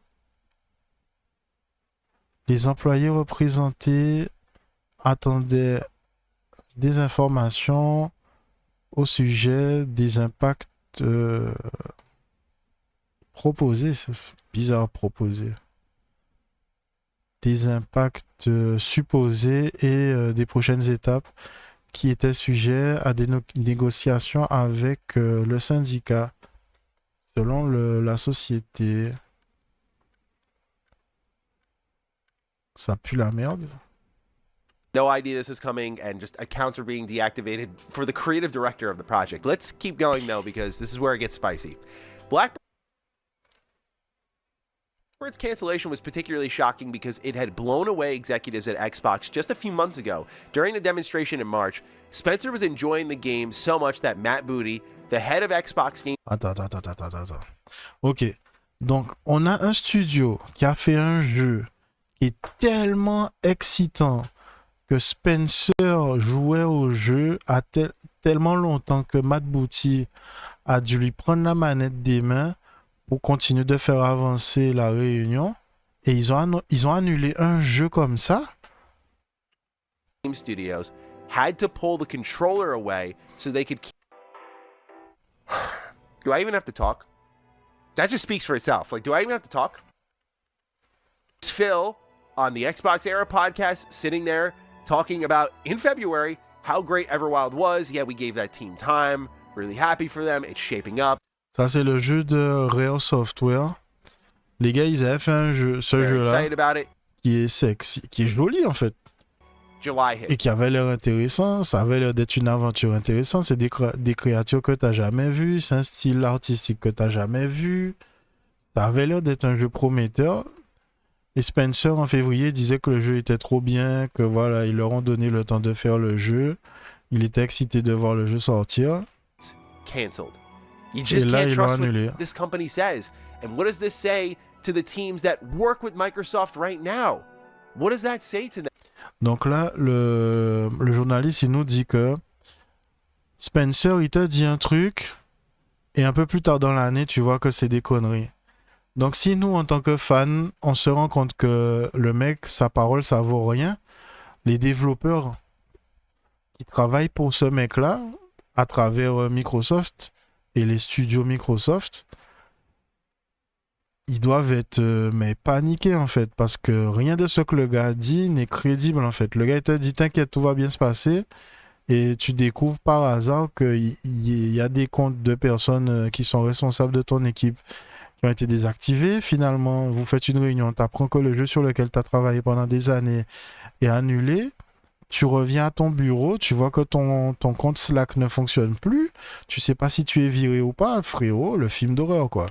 Les employés représentés attendaient des informations au sujet des impacts proposés. C'est bizarre proposé. Des impacts supposés et des prochaines étapes qui étaient sujets à des négociations avec le syndicat selon la société. Ça pue la merde. No idea this is coming, and just accounts are being deactivated for the creative director of the project. Let's keep going, though, because this is where it gets spicy. Blackbird Its cancellation was particularly shocking because it had blown away executives at Xbox just a few months ago. During the demonstration in March, Spencer was enjoying the game so much that Matt Booty, the head of Xbox Game... Attends. Ok. Donc, on a un studio qui a fait un jeu qui est tellement excitant que Spencer jouait au jeu tellement longtemps que Matt Booty a dû lui prendre la manette des mains pour continuer de faire avancer la réunion. Et ils ont annulé un jeu comme ça. Studios had to pull the controller away so they could keep... Do I even have to talk? That just speaks for itself. Like, do I even have to talk? It's Phil on the Xbox Era podcast sitting there talking about, in February, how great Everwild was. Yeah, we gave that team time. Really happy for them. It's shaping up. Ça, c'est le jeu de Rare Software. Les gars, ils avaient fait un jeu, ce Very jeu-là, excited about it. qui est sexy, qui est joli en fait, July et hit. qui avait l'air intéressant. Ça avait l'air d'être une aventure intéressante. C'est des créatures que tu n'as jamais vues. C'est un style artistique que tu n'as jamais vu. Ça avait l'air d'être un jeu prometteur. Et Spencer, en février, disait que le jeu était trop bien, que voilà, ils leur ont donné le temps de faire le jeu. Il était excité de voir le jeu sortir. Canceled. You just Et là, can't ils l'ont trust annulé. what this company says. And what does this say to the teams that work with Microsoft right now? What does that say to them? Donc là, le journaliste, il nous dit que Spencer, il te dit un truc, et un peu plus tard dans l'année, tu vois que c'est des conneries. Donc si nous, en tant que fans, on se rend compte que le mec, sa parole, ça vaut rien, les développeurs qui travaillent pour ce mec-là, à travers Microsoft et les studios Microsoft, ils doivent être mais paniqués en fait, parce que rien de ce que le gars dit n'est crédible en fait. Le gars il te dit t'inquiète, tout va bien se passer, et tu découvres par hasard qu'il y a des comptes de personnes qui sont responsables de ton équipe qui ont été désactivés. Finalement, vous faites une réunion, tu apprends que le jeu sur lequel tu as travaillé pendant des années est annulé. Tu reviens à ton bureau, tu vois que ton compte Slack ne fonctionne plus. Tu sais pas si tu es viré ou pas. Frérot, le film d'horreur, quoi.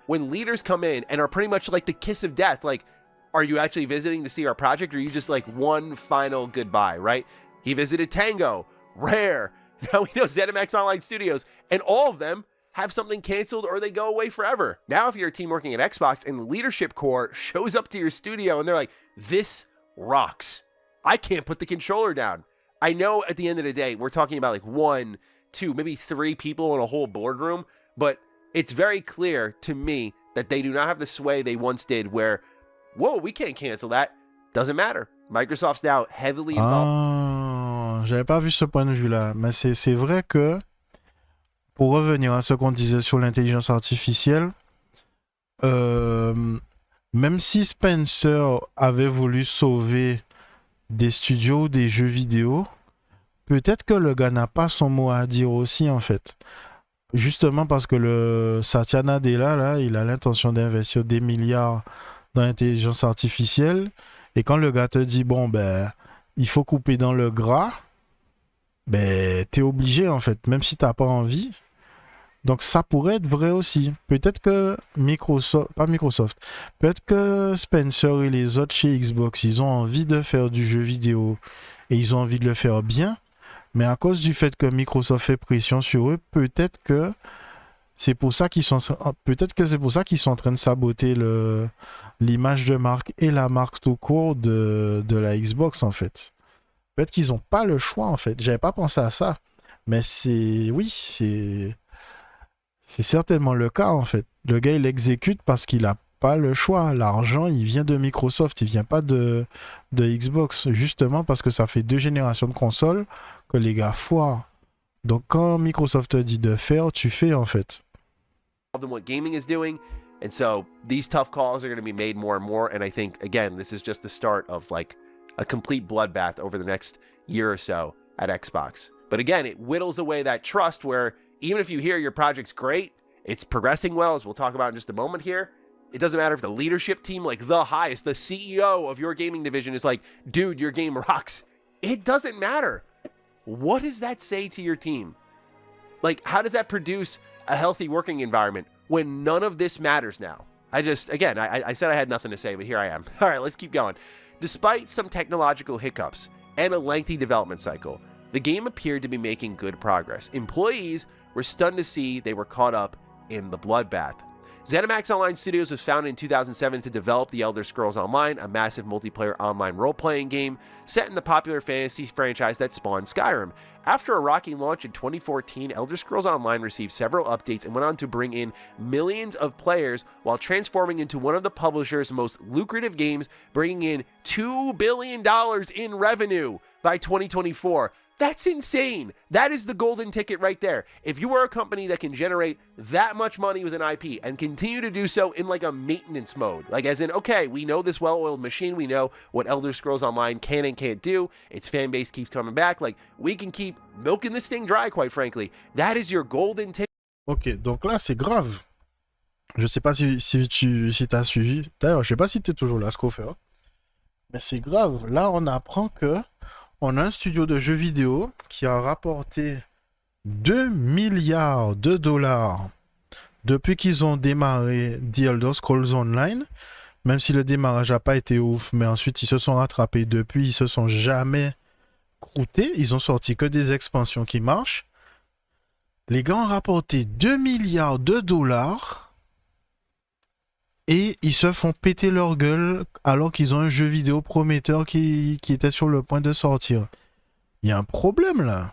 When leaders come in and are pretty much like the kiss of death, like, are you actually visiting to see our project, or are you just like one final goodbye, right? He visited Tango, Rare, now we know ZeniMax Online Studios, and all of them have something canceled or they go away forever. Now, if you're a team working at Xbox and the leadership core shows up to your studio and they're like, this rocks. I can't put the controller down. I know at the end of the day, we're talking about like 1, 2, maybe 3 people in a whole boardroom, but it's very clear to me that they do not have the sway they once did where, whoa, we can't cancel that. Doesn't matter. Microsoft's now heavily involved. Ah, j'avais pas vu ce point de vue-là. Mais c'est vrai que, pour revenir à ce qu'on disait sur l'intelligence artificielle, même si Spencer avait voulu sauver des studios ou des jeux vidéo, peut-être que le gars n'a pas son mot à dire aussi, en fait. Justement parce que le Satya Nadella, là, il a l'intention d'investir des milliards dans l'intelligence artificielle. Et quand le gars te dit, bon, ben, il faut couper dans le gras, ben, t'es obligé, en fait, même si t'as pas envie. Donc, ça pourrait être vrai aussi. Peut-être que peut-être que Spencer et les autres chez Xbox, ils ont envie de faire du jeu vidéo et ils ont envie de le faire bien. Mais à cause du fait que Microsoft fait pression sur eux, peut-être que c'est pour ça qu'ils sont en train de saboter l'image de marque et la marque tout court de la Xbox, en fait. Peut-être qu'ils n'ont pas le choix, en fait. J'avais pas pensé à ça. Mais c'est certainement le cas, en fait. Le gars, il exécute parce qu'il n'a pas le choix. L'argent, il vient de Microsoft, il vient pas de Xbox. Justement parce que ça fait 2 générations de consoles que les gars foirent. Donc quand Microsoft te dit de faire, tu fais, en fait. Than what gaming is doing, and so these tough calls are going to be made more and more, and I think again this is just the start of like a complete bloodbath over the next year or so at Xbox. But again, it whittles away that trust where even if you hear your project's great, it's progressing well, as we'll talk about in just a moment here, it doesn't matter if the leadership team, like the highest, the CEO of your gaming division is like, dude, your game rocks. It doesn't matter. What does that say to your team? Like, how does that produce a healthy working environment when none of this matters now? Again, I said I had nothing to say, but here I am. All right, let's keep going. Despite some technological hiccups and a lengthy development cycle, the game appeared to be making good progress. Employees were stunned to see they were caught up in the bloodbath. ZeniMax Online Studios was founded in 2007 to develop The Elder Scrolls Online, a massive multiplayer online role-playing game set in the popular fantasy franchise that spawned Skyrim. After a rocky launch in 2014, Elder Scrolls Online received several updates and went on to bring in millions of players while transforming into one of the publisher's most lucrative games, bringing in $2 billion in revenue by 2024. That's insane. That is the golden ticket right there. If you are a company that can generate that much money with an IP and continue to do so in like a maintenance mode, like as in, okay, we know this well-oiled machine, we know what Elder Scrolls Online can and can't do, its fan base keeps coming back, like we can keep milking this thing dry, quite frankly. That is your golden ticket. Ok, donc là c'est grave. Je sais pas si tu t'as suivi. D'ailleurs, je sais pas si tu es toujours là, Scoffer. Mais c'est grave. Là, on apprend que on a un studio de jeux vidéo qui a rapporté 2 milliards de dollars depuis qu'ils ont démarré The Elder Scrolls Online. Même si le démarrage n'a pas été ouf, mais ensuite ils se sont rattrapés depuis, ils se sont jamais croûtés. Ils ont sorti que des expansions qui marchent. Les gars ont rapporté 2 milliards de dollars et ils se font péter leur gueule alors qu'ils ont un jeu vidéo prometteur qui était sur le point de sortir. Il y a un problème là.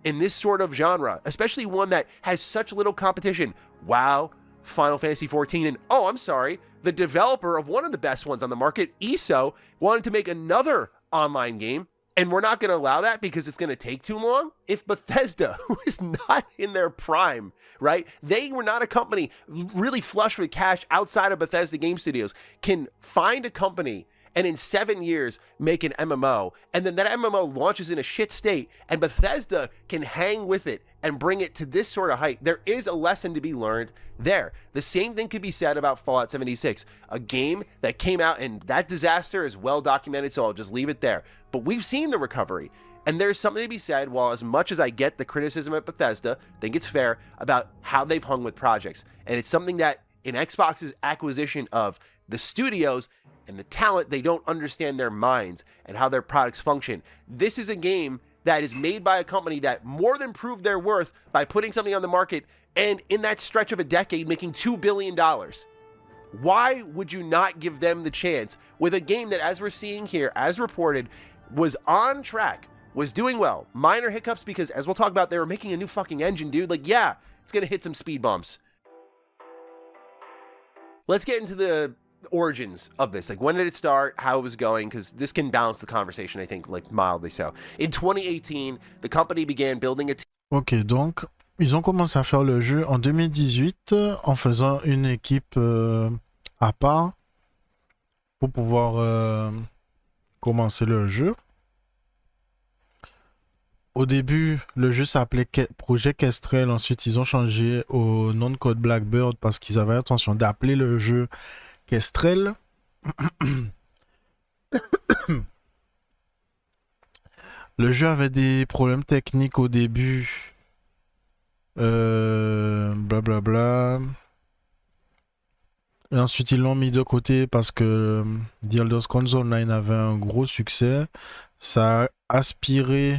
In this sort of genre, especially one that has such little competition. WoW, Final Fantasy XIV, and oh, I'm sorry, the developer of one of the best ones on the market, ESO, wanted to make another online game. And we're not going to allow that because it's going to take too long? If Bethesda, who is not in their prime, right? They were not a company really flush with cash outside of Bethesda Game Studios, can find a company and in 7 years make an MMO, and then that MMO launches in a shit state, and Bethesda can hang with it and bring it to this sort of height. There is a lesson to be learned there. The same thing could be said about Fallout 76, a game that came out, and that disaster is well documented, so I'll just leave it there. But we've seen the recovery, and there's something to be said, while as much as I get the criticism at Bethesda, I think it's fair, about how they've hung with projects. And it's something that in Xbox's acquisition of the studios and the talent, they don't understand their minds and how their products function. This is a game that is made by a company that more than proved their worth by putting something on the market and in that stretch of a decade making $2 billion. Why would you not give them the chance with a game that, as we're seeing here, as reported, was on track, was doing well? Minor hiccups because, as we'll talk about, they were making a new fucking engine, dude. Like, yeah, it's gonna hit some speed bumps. Let's get into the origins of this. Like, when did it start, how it was going, because this can balance the conversation, I think, like, mildly so. In 2018, the company began building a team. Ok, donc ils ont commencé à faire le jeu en 2018 en faisant une équipe à part pour pouvoir commencer le jeu. Au début, le jeu s'appelait Projet Kestrel. Ensuite, ils ont changé au nom de code Blackbird parce qu'ils avaient l'intention d'appeler le jeu Kestrel. Le jeu avait des problèmes techniques au début. Blablabla. Et ensuite, ils l'ont mis de côté parce que The Elder Scrolls Online avait un gros succès. Ça a aspiré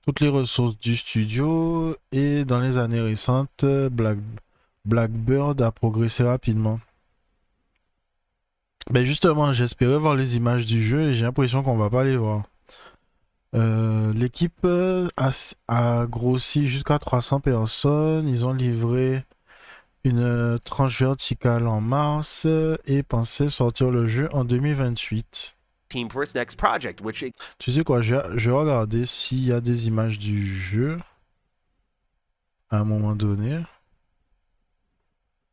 toutes les ressources du studio. Et dans les années récentes, Blackbird a progressé rapidement. Ben justement, j'espérais voir les images du jeu et j'ai l'impression qu'on va pas les voir. L'équipe a grossi jusqu'à 300 personnes. Ils ont livré une tranche verticale en mars et pensaient sortir le jeu en 2028. Team for its next project, which... Tu sais quoi, je vais regarder s'il y a des images du jeu à un moment donné.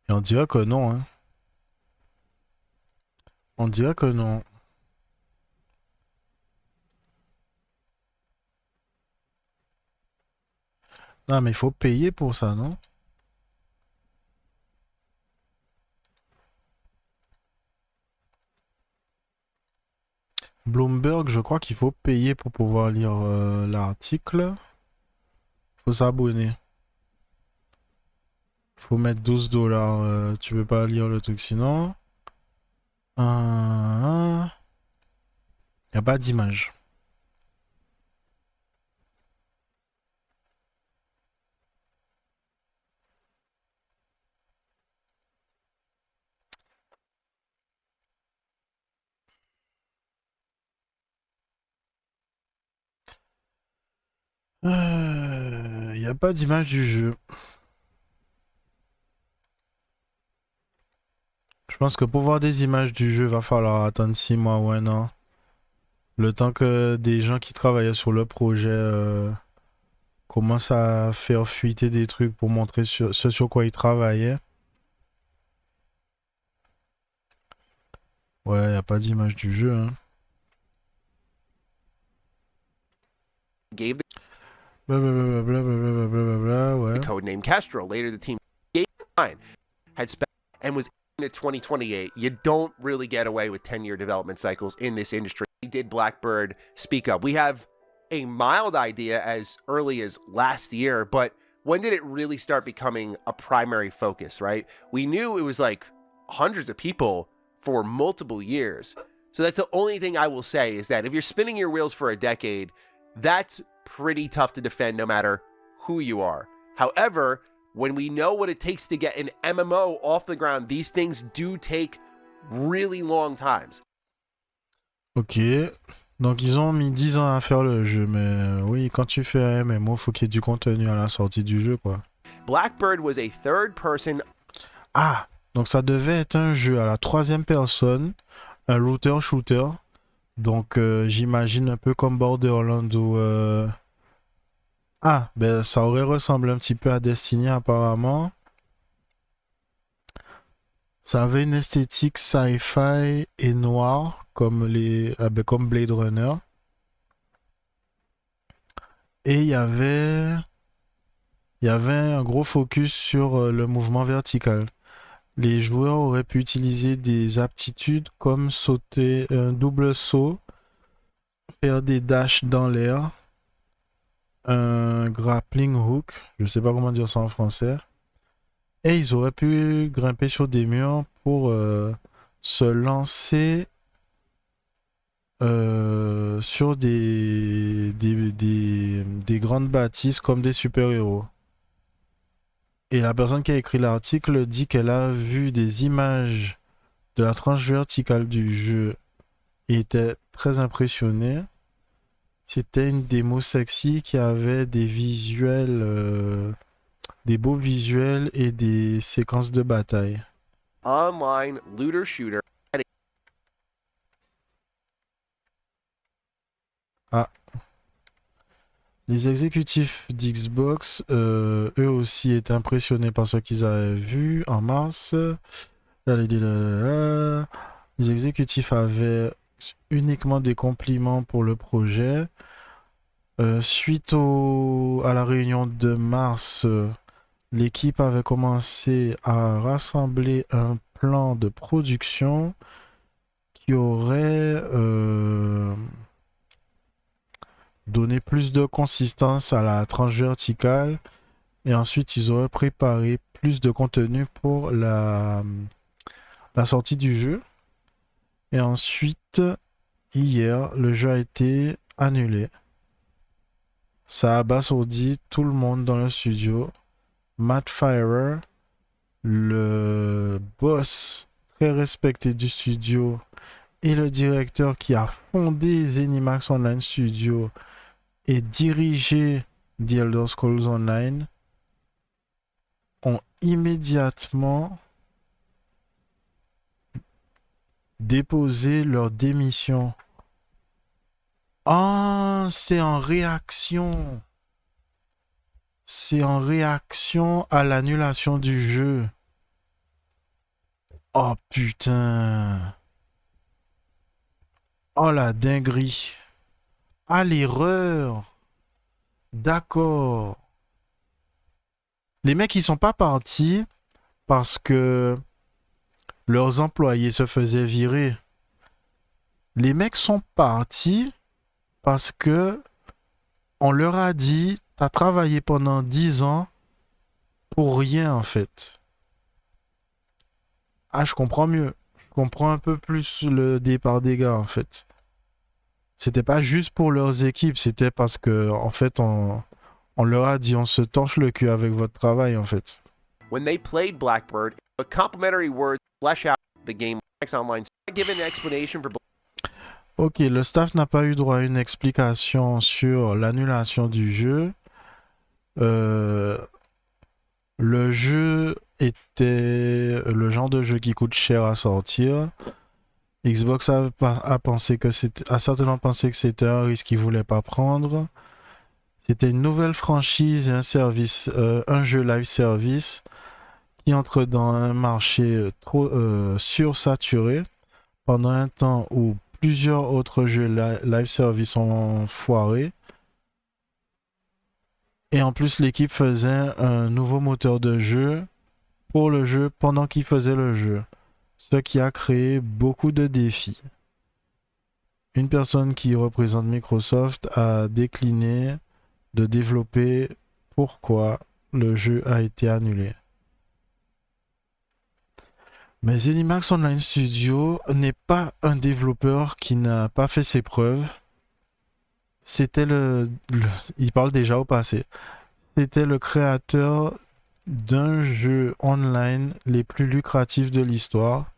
Et on dirait que non, hein. On dirait que non. Non, mais il faut payer pour ça, non? Bloomberg, je crois qu'il faut payer pour pouvoir lire l'article. Il faut s'abonner. Faut mettre 12 $. Tu veux pas lire le truc sinon. Y a pas d'image. Y a pas d'image du jeu. Je pense que pour voir des images du jeu, va falloir attendre 6 mois ou 1 an. Le temps que des gens qui travaillaient sur le projet commencent à faire fuiter des trucs pour montrer ce sur quoi ils travaillaient. Ouais, y a pas d'image du jeu, hein. Gave Blablabla, ouais. the code name Kestrel. Later, the team gave line had spent and was in 2028. You don't really get away with 10-year development cycles in this industry. Did Blackbird speak up? We have a mild idea as early as last year, but when did it really start becoming a primary focus, right? We knew it was like hundreds of people for multiple years. So that's the only thing I will say is that if you're spinning your wheels for a decade, that's pretty tough to defend no matter who you are. However, when we know what it takes to get an MMO off the ground, these things do take really long times. Ok. Donc ils ont mis 10 ans à faire le jeu, mais oui, quand tu fais un MMO, faut qu'il y ait du contenu à la sortie du jeu, quoi. Blackbird was a third person. Ah, donc ça devait être un jeu à la 3e personne, un looter-shooter. Donc j'imagine un peu comme Borderlands ou... Ah, ben ça aurait ressemblé un petit peu à Destiny apparemment. Ça avait une esthétique sci-fi et noire comme comme Blade Runner. Et il y avait un gros focus sur le mouvement vertical. Les joueurs auraient pu utiliser des aptitudes comme sauter un double saut, faire des dashs dans l'air, un grappling hook, je sais pas comment dire ça en français. Et ils auraient pu grimper sur des murs pour se lancer sur des grandes bâtisses comme des super-héros. Et la personne qui a écrit l'article dit qu'elle a vu des images de la tranche verticale du jeu et était très impressionnée. C'était une démo sexy qui avait des visuels, des beaux visuels et des séquences de bataille. Online looter shooter. Ah. Les exécutifs d'Xbox, eux aussi étaient impressionnés par ce qu'ils avaient vu en mars. Les exécutifs avaient uniquement des compliments pour le projet. Suite à la réunion de mars, l'équipe avait commencé à rassembler un plan de production qui aurait donné plus de consistance à la tranche verticale. Et ensuite, ils auraient préparé plus de contenu pour la sortie du jeu. Et ensuite, hier, le jeu a été annulé. Ça a abasourdi tout le monde dans le studio. Matt Firer, le boss très respecté du studio et le directeur qui a fondé Zenimax Online Studio et dirigé The Elder Scrolls Online, ont immédiatement déposé leur démission. Ah, c'est en réaction. C'est en réaction à l'annulation du jeu. Oh putain. Oh la dinguerie. Ah l'erreur. D'accord. Les mecs ils sont pas partis parce que leurs employés se faisaient virer. Les mecs sont partis parce que on leur a dit, t'as travaillé pendant 10 ans, pour rien en fait. Ah, je comprends mieux. Je comprends un peu plus le départ des gars en fait. C'était pas juste pour leurs équipes, c'était parce que en fait on leur a dit on se torche le cul avec votre travail en fait. When they played Blackbird, a complimentary word to flesh out the game online. Give an explanation for Ok, le staff n'a pas eu droit à une explication sur l'annulation du jeu. Le jeu était le genre de jeu qui coûte cher à sortir. Xbox a certainement pensé que c'était un risque qu'ils voulaient pas prendre. C'était une nouvelle franchise et un service, un jeu live service qui entre dans un marché trop sursaturé pendant un temps où plusieurs autres jeux live service ont foiré. Et en plus, l'équipe faisait un nouveau moteur de jeu pour le jeu pendant qu'il faisait le jeu, ce qui a créé beaucoup de défis. Une personne qui représente Microsoft a décliné de développer pourquoi le jeu a été annulé. Mais ZeniMax Online Studio n'est pas un développeur qui n'a pas fait ses preuves. C'était il parle déjà au passé. C'était le créateur d'un jeu online les plus lucratifs de l'histoire.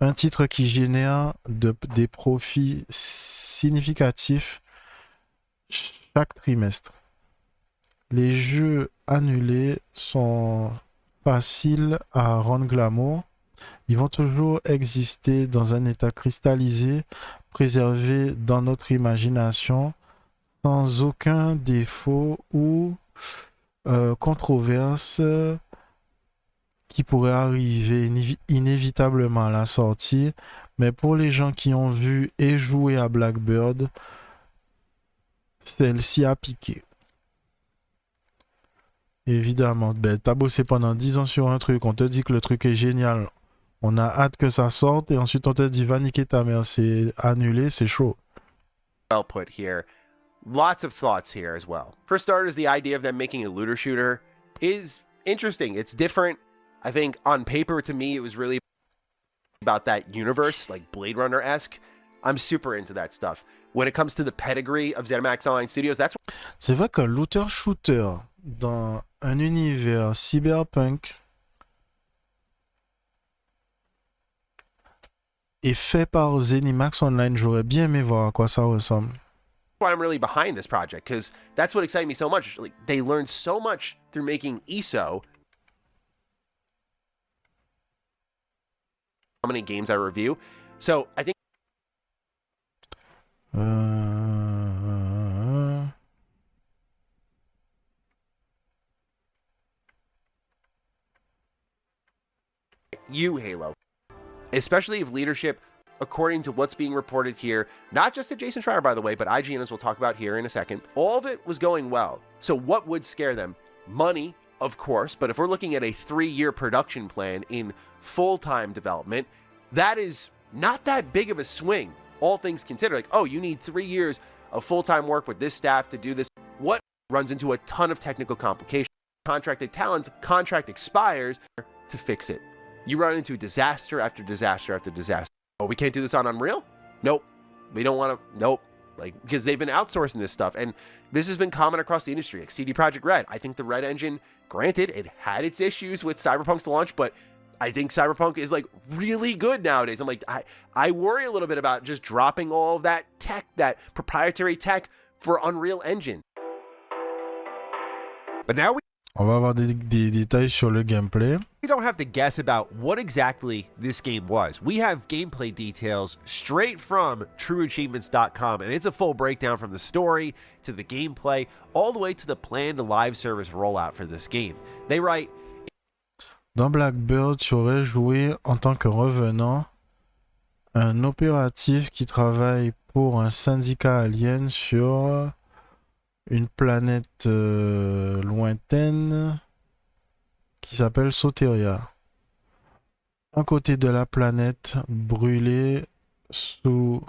Un titre qui génère des profits significatifs chaque trimestre. Les jeux annulés sont faciles à rendre glamour. Ils vont toujours exister dans un état cristallisé, préservé dans notre imagination, sans aucun défaut ou controverse qui pourrait arriver inévitablement à la sortie. Mais pour les gens qui ont vu et joué à Blackbird, celle-ci a piqué. Évidemment, t'as bossé pendant 10 ans sur un truc, on te dit que le truc est génial, on a hâte que ça sorte, et ensuite on te dit va niquer ta mère, c'est annulé, c'est chaud. well put here. Lots of thoughts here as well. For starters, the idea of them making a looter shooter is interesting. It's different. I think on paper, to me, it was really about that universe, like Blade Runner-esque. I'm super into that stuff. When it comes to the pedigree of ZeniMax Online Studios, that's C'est vrai que looter-shooter dans un univers cyberpunk est fait par ZeniMax Online. J'aurais bien aimé voir à quoi ça ressemble. why I'm really behind this project, because that's what excited me so much. Like, they learned so much through making ESO. How many games I review. So I think you, Halo, especially if leadership, according to what's being reported here, not just at Jason Schreier, by the way, but IGN, as we'll talk about here in a second, all of it was going well. So what would scare them? Money, of course, but if we're looking at a 3-year production plan in full-time development, that is not that big of a swing, all things considered. Like, oh, you need 3 years of full-time work with this staff to do this. What runs into a ton of technical complications? Contracted talent, contract expires to fix it. You run into disaster after disaster after disaster. Oh, we can't do this on Unreal? Nope. We don't want to. Nope. Like, because they've been outsourcing this stuff. And this has been common across the industry. Like CD Projekt Red. I think the Red engine, granted, it had its issues with Cyberpunk's launch, but I think Cyberpunk is like really good nowadays. I'm like, I worry a little bit about just dropping all of that tech, that proprietary tech for Unreal Engine. But now On va avoir des détails sur le gameplay. we don't have to guess about what exactly this game was. We have gameplay details straight from TrueAchievements.com, and it's a full breakdown from the story to the gameplay, all the way to the planned live service rollout for this game. They write, Dans Blackbird, tu aurais joué en tant que revenant, un opératif qui travaille pour un syndicat alien sur une planète lointaine qui s'appelle Soteria. Un côté de la planète brûlée sous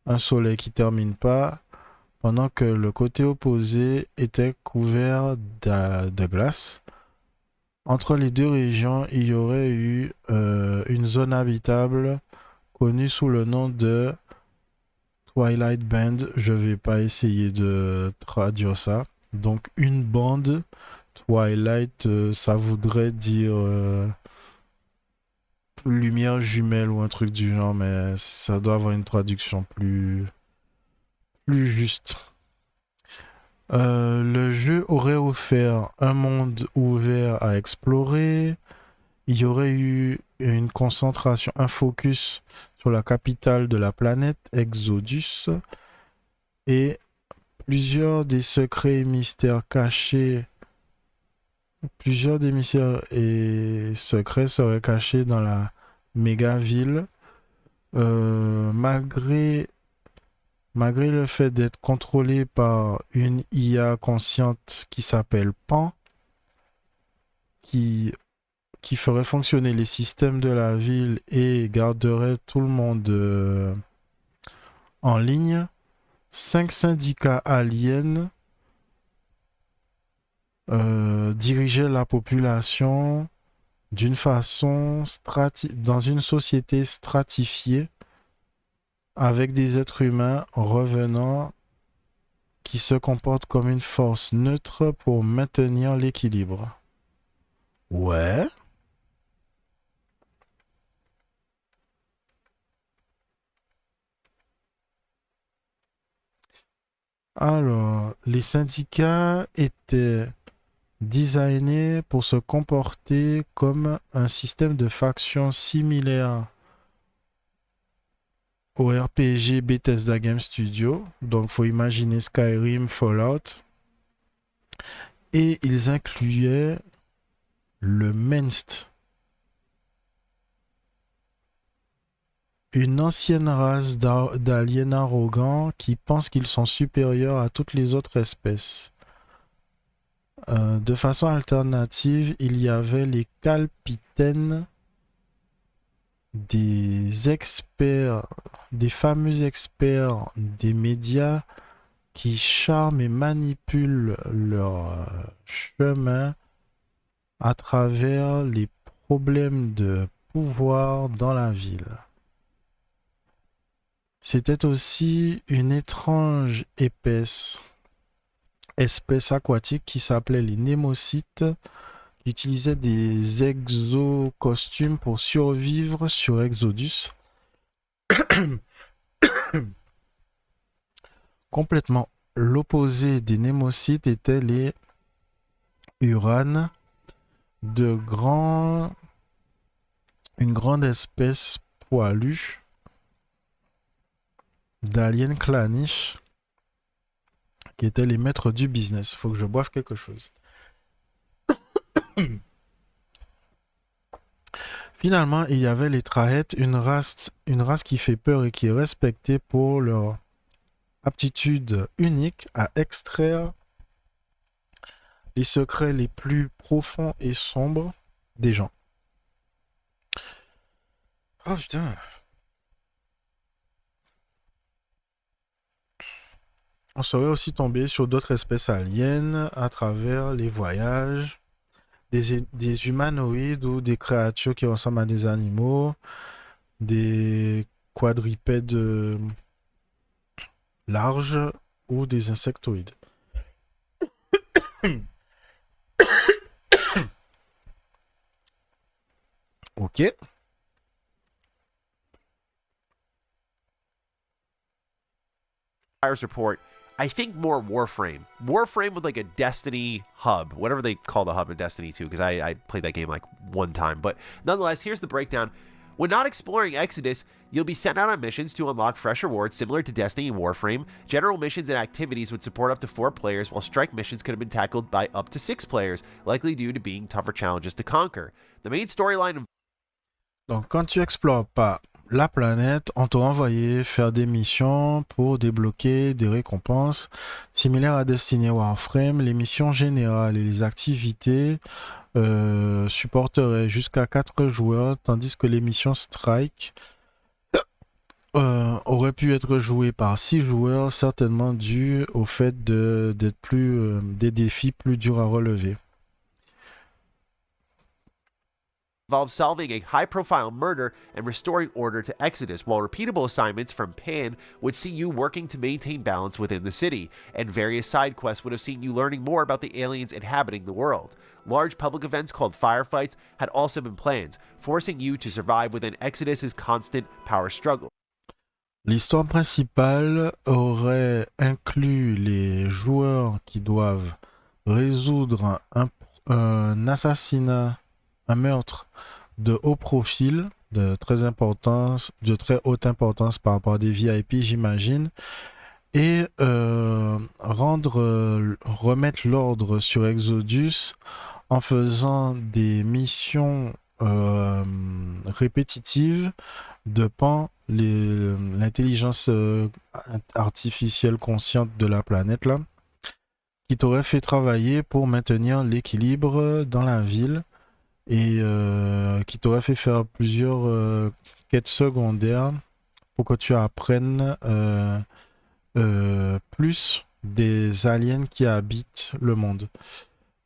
un soleil qui termine pas, pendant que le côté opposé était couvert de glace. Entre les deux régions, il y aurait eu une zone habitable connue sous le nom de Twilight Band. Je vais pas essayer de traduire ça. Donc une bande, Twilight, ça voudrait dire lumière jumelle ou un truc du genre, mais ça doit avoir une traduction plus juste. Le jeu aurait offert un monde ouvert à explorer. Il y aurait eu une concentration, un focus sur la capitale de la planète, Exodus, et plusieurs des secrets et mystères cachés. Plusieurs des mystères et secrets seraient cachés dans la méga ville. Malgré le fait d'être contrôlé par une IA consciente qui s'appelle Pan, qui ferait fonctionner les systèmes de la ville et garderait tout le monde en ligne, 5 syndicats aliens dirigeaient la population d'une façon dans une société stratifiée avec des êtres humains revenant qui se comportent comme une force neutre pour maintenir l'équilibre. Ouais. Alors, les syndicats étaient designés pour se comporter comme un système de factions similaire au RPG Bethesda Game Studio. Donc, faut imaginer Skyrim, Fallout. Et ils incluaient le Menst, une ancienne race d'aliens arrogants qui pensent qu'ils sont supérieurs à toutes les autres espèces. De façon alternative, il y avait les Calpitaines, des experts, des fameux experts des médias qui charment et manipulent leur chemin à travers les problèmes de pouvoir dans la ville. C'était aussi une étrange espèce aquatique qui s'appelait les Némocytes, qui utilisaient des exocostumes pour survivre sur Exodus. Complètement l'opposé des Némocytes étaient les Uranes, une grande espèce poilue d'aliens claniches qui étaient les maîtres du business. Faut que je boive quelque chose. Finalement, il y avait les Trahettes, une race qui fait peur et qui est respectée pour leur aptitude unique à extraire les secrets les plus profonds et sombres des gens. Oh putain. On serait aussi tombé sur d'autres espèces aliens à travers les voyages, des humanoïdes ou des créatures qui ressemblent à des animaux, des quadrupèdes larges ou des insectoïdes. Ok. Report, I think more Warframe. Warframe with like a Destiny hub, whatever they call the hub in Destiny 2, because I played that game like one time. But nonetheless, here's the breakdown. When not exploring Exodus, you'll be sent out on missions to unlock fresh rewards similar to Destiny and Warframe. General missions and activities would support up to 4 players, while strike missions could have been tackled by up to 6 players, likely due to being tougher challenges to conquer. The main storyline... Donc, quand tu explores pas la planète, on t'a envoyé faire des missions pour débloquer des récompenses similaires à Destiny Warframe. Les missions générales et les activités supporteraient jusqu'à 4 joueurs, tandis que les missions Strike auraient pu être jouées par 6 joueurs, certainement dû au fait d'être des défis plus durs à relever. involves solving a high-profile murder and restoring order to Exodus, while repeatable assignments from Pan would see you working to maintain balance within the city, and various side quests would have seen you learning more about the aliens inhabiting the world. Large public events called firefights had also been planned, forcing you to survive within Exodus's constant power struggle. L'histoire principale aurait inclus les joueurs qui doivent résoudre un assassinat, un meurtre de haut profil, de très haute importance par rapport à des VIP, j'imagine, et remettre l'ordre sur Exodus en faisant des missions répétitives de pan l'intelligence artificielle consciente de la planète là, qui t'aurait fait travailler pour maintenir l'équilibre dans la ville et qui t'aurait fait faire plusieurs quêtes secondaires pour que tu apprennes plus des aliens qui habitent le monde.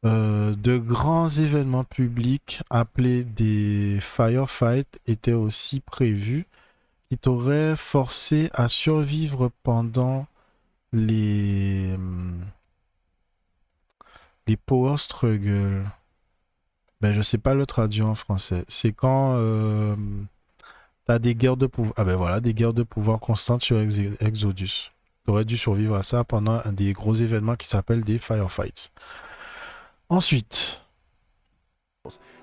De grands événements publics appelés des firefights étaient aussi prévus, qui t'auraient forcé à survivre pendant les power struggles. Ben, je sais pas le traduire en français. C'est quand t'as des guerres de pouvoir. Ah ben voilà, des guerres de pouvoir constantes sur Exodus. T'aurais dû survivre à ça pendant un des gros événements qui s'appellent des firefights. Ensuite,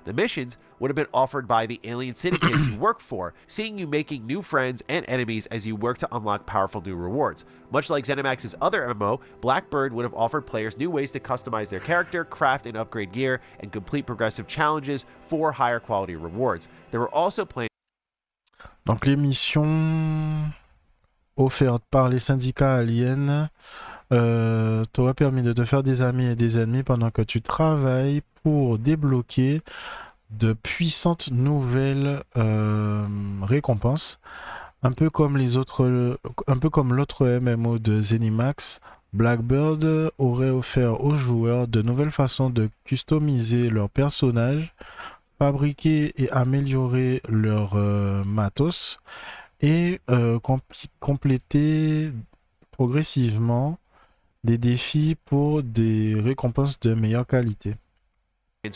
the missions would have been offered by the alien syndicates you work for, seeing you making new friends and enemies as you work to unlock powerful new rewards. Much like ZeniMax's other MMO, Blackbird would have offered players new ways to customize their character, craft and upgrade gear, and complete progressive challenges for higher quality rewards. There were also plans. Donc les missions offertes par les syndicats aliens t'aurait permis de te faire des amis et des ennemis pendant que tu travailles pour débloquer de puissantes nouvelles récompenses, un peu comme l'autre MMO de ZeniMax. Blackbird aurait offert aux joueurs de nouvelles façons de customiser leurs personnages, fabriquer et améliorer leur matos et compléter progressivement des défis pour des récompenses de meilleure qualité.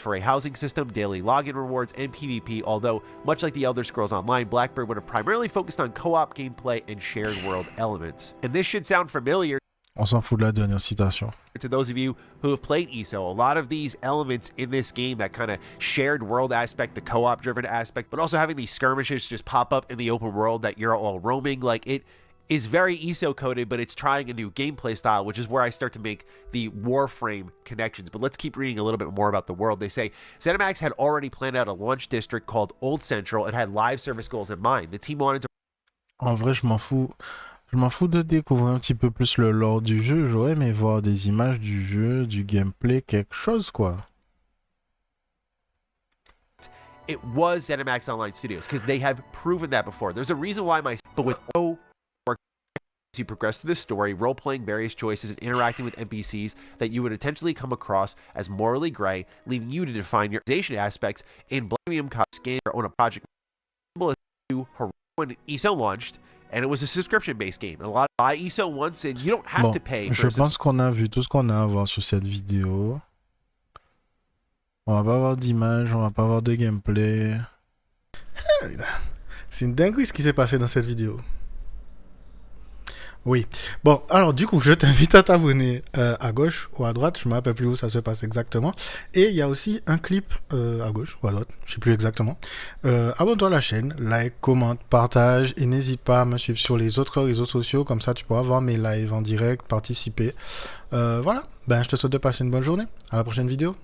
For a housing system, daily login rewards, and PvP, although, much like the Elder Scrolls Online, Blackbird would have primarily focused on co-op gameplay and shared world elements. And this should sound familiar On s'en fout de la dernière citation. to those of you who have played ESO. A lot of these elements in this game, that kind of shared world aspect, the co-op driven aspect, but also having these skirmishes just pop up in the open world that you're all roaming, like it is very ESO coded, but it's trying a new gameplay style, which is where I start to make the Warframe connections. But let's keep reading a little bit more about the world. They say ZeniMax had already planned out a launch district called Old Central and had live service goals in mind. The team wanted to. En vrai, je m'en fous. Je m'en fous de découvrir un petit peu plus le lore du jeu. J'aurais aimé voir des images du jeu, du gameplay, quelque chose quoi. It was ZeniMax Online Studios because they have proven that before. There's a reason why but with as you progress through the story, role-playing various choices and interacting with NPCs that you would intentionally come across as morally gray, leaving you to define your organization aspects in Premium Scan on a project when ESO launched, and it was a subscription-based game. A lot of buy ESO once, and you don't have to pay. Je pense qu'on a vu tout ce qu'on a à voir sur cette vidéo. On va pas avoir d'image, on va pas avoir de gameplay. C'est une dinguerie ce qui s'est passé dans cette vidéo. Oui. Bon, alors du coup, je t'invite à t'abonner à gauche ou à droite. Je ne me rappelle plus où ça se passe exactement. Et il y a aussi un clip à gauche ou à droite. Je ne sais plus exactement. Abonne-toi à la chaîne, like, commente, partage. Et n'hésite pas à me suivre sur les autres réseaux sociaux. Comme ça, tu pourras voir mes lives en direct, participer. Voilà. Ben, je te souhaite de passer une bonne journée. À la prochaine vidéo.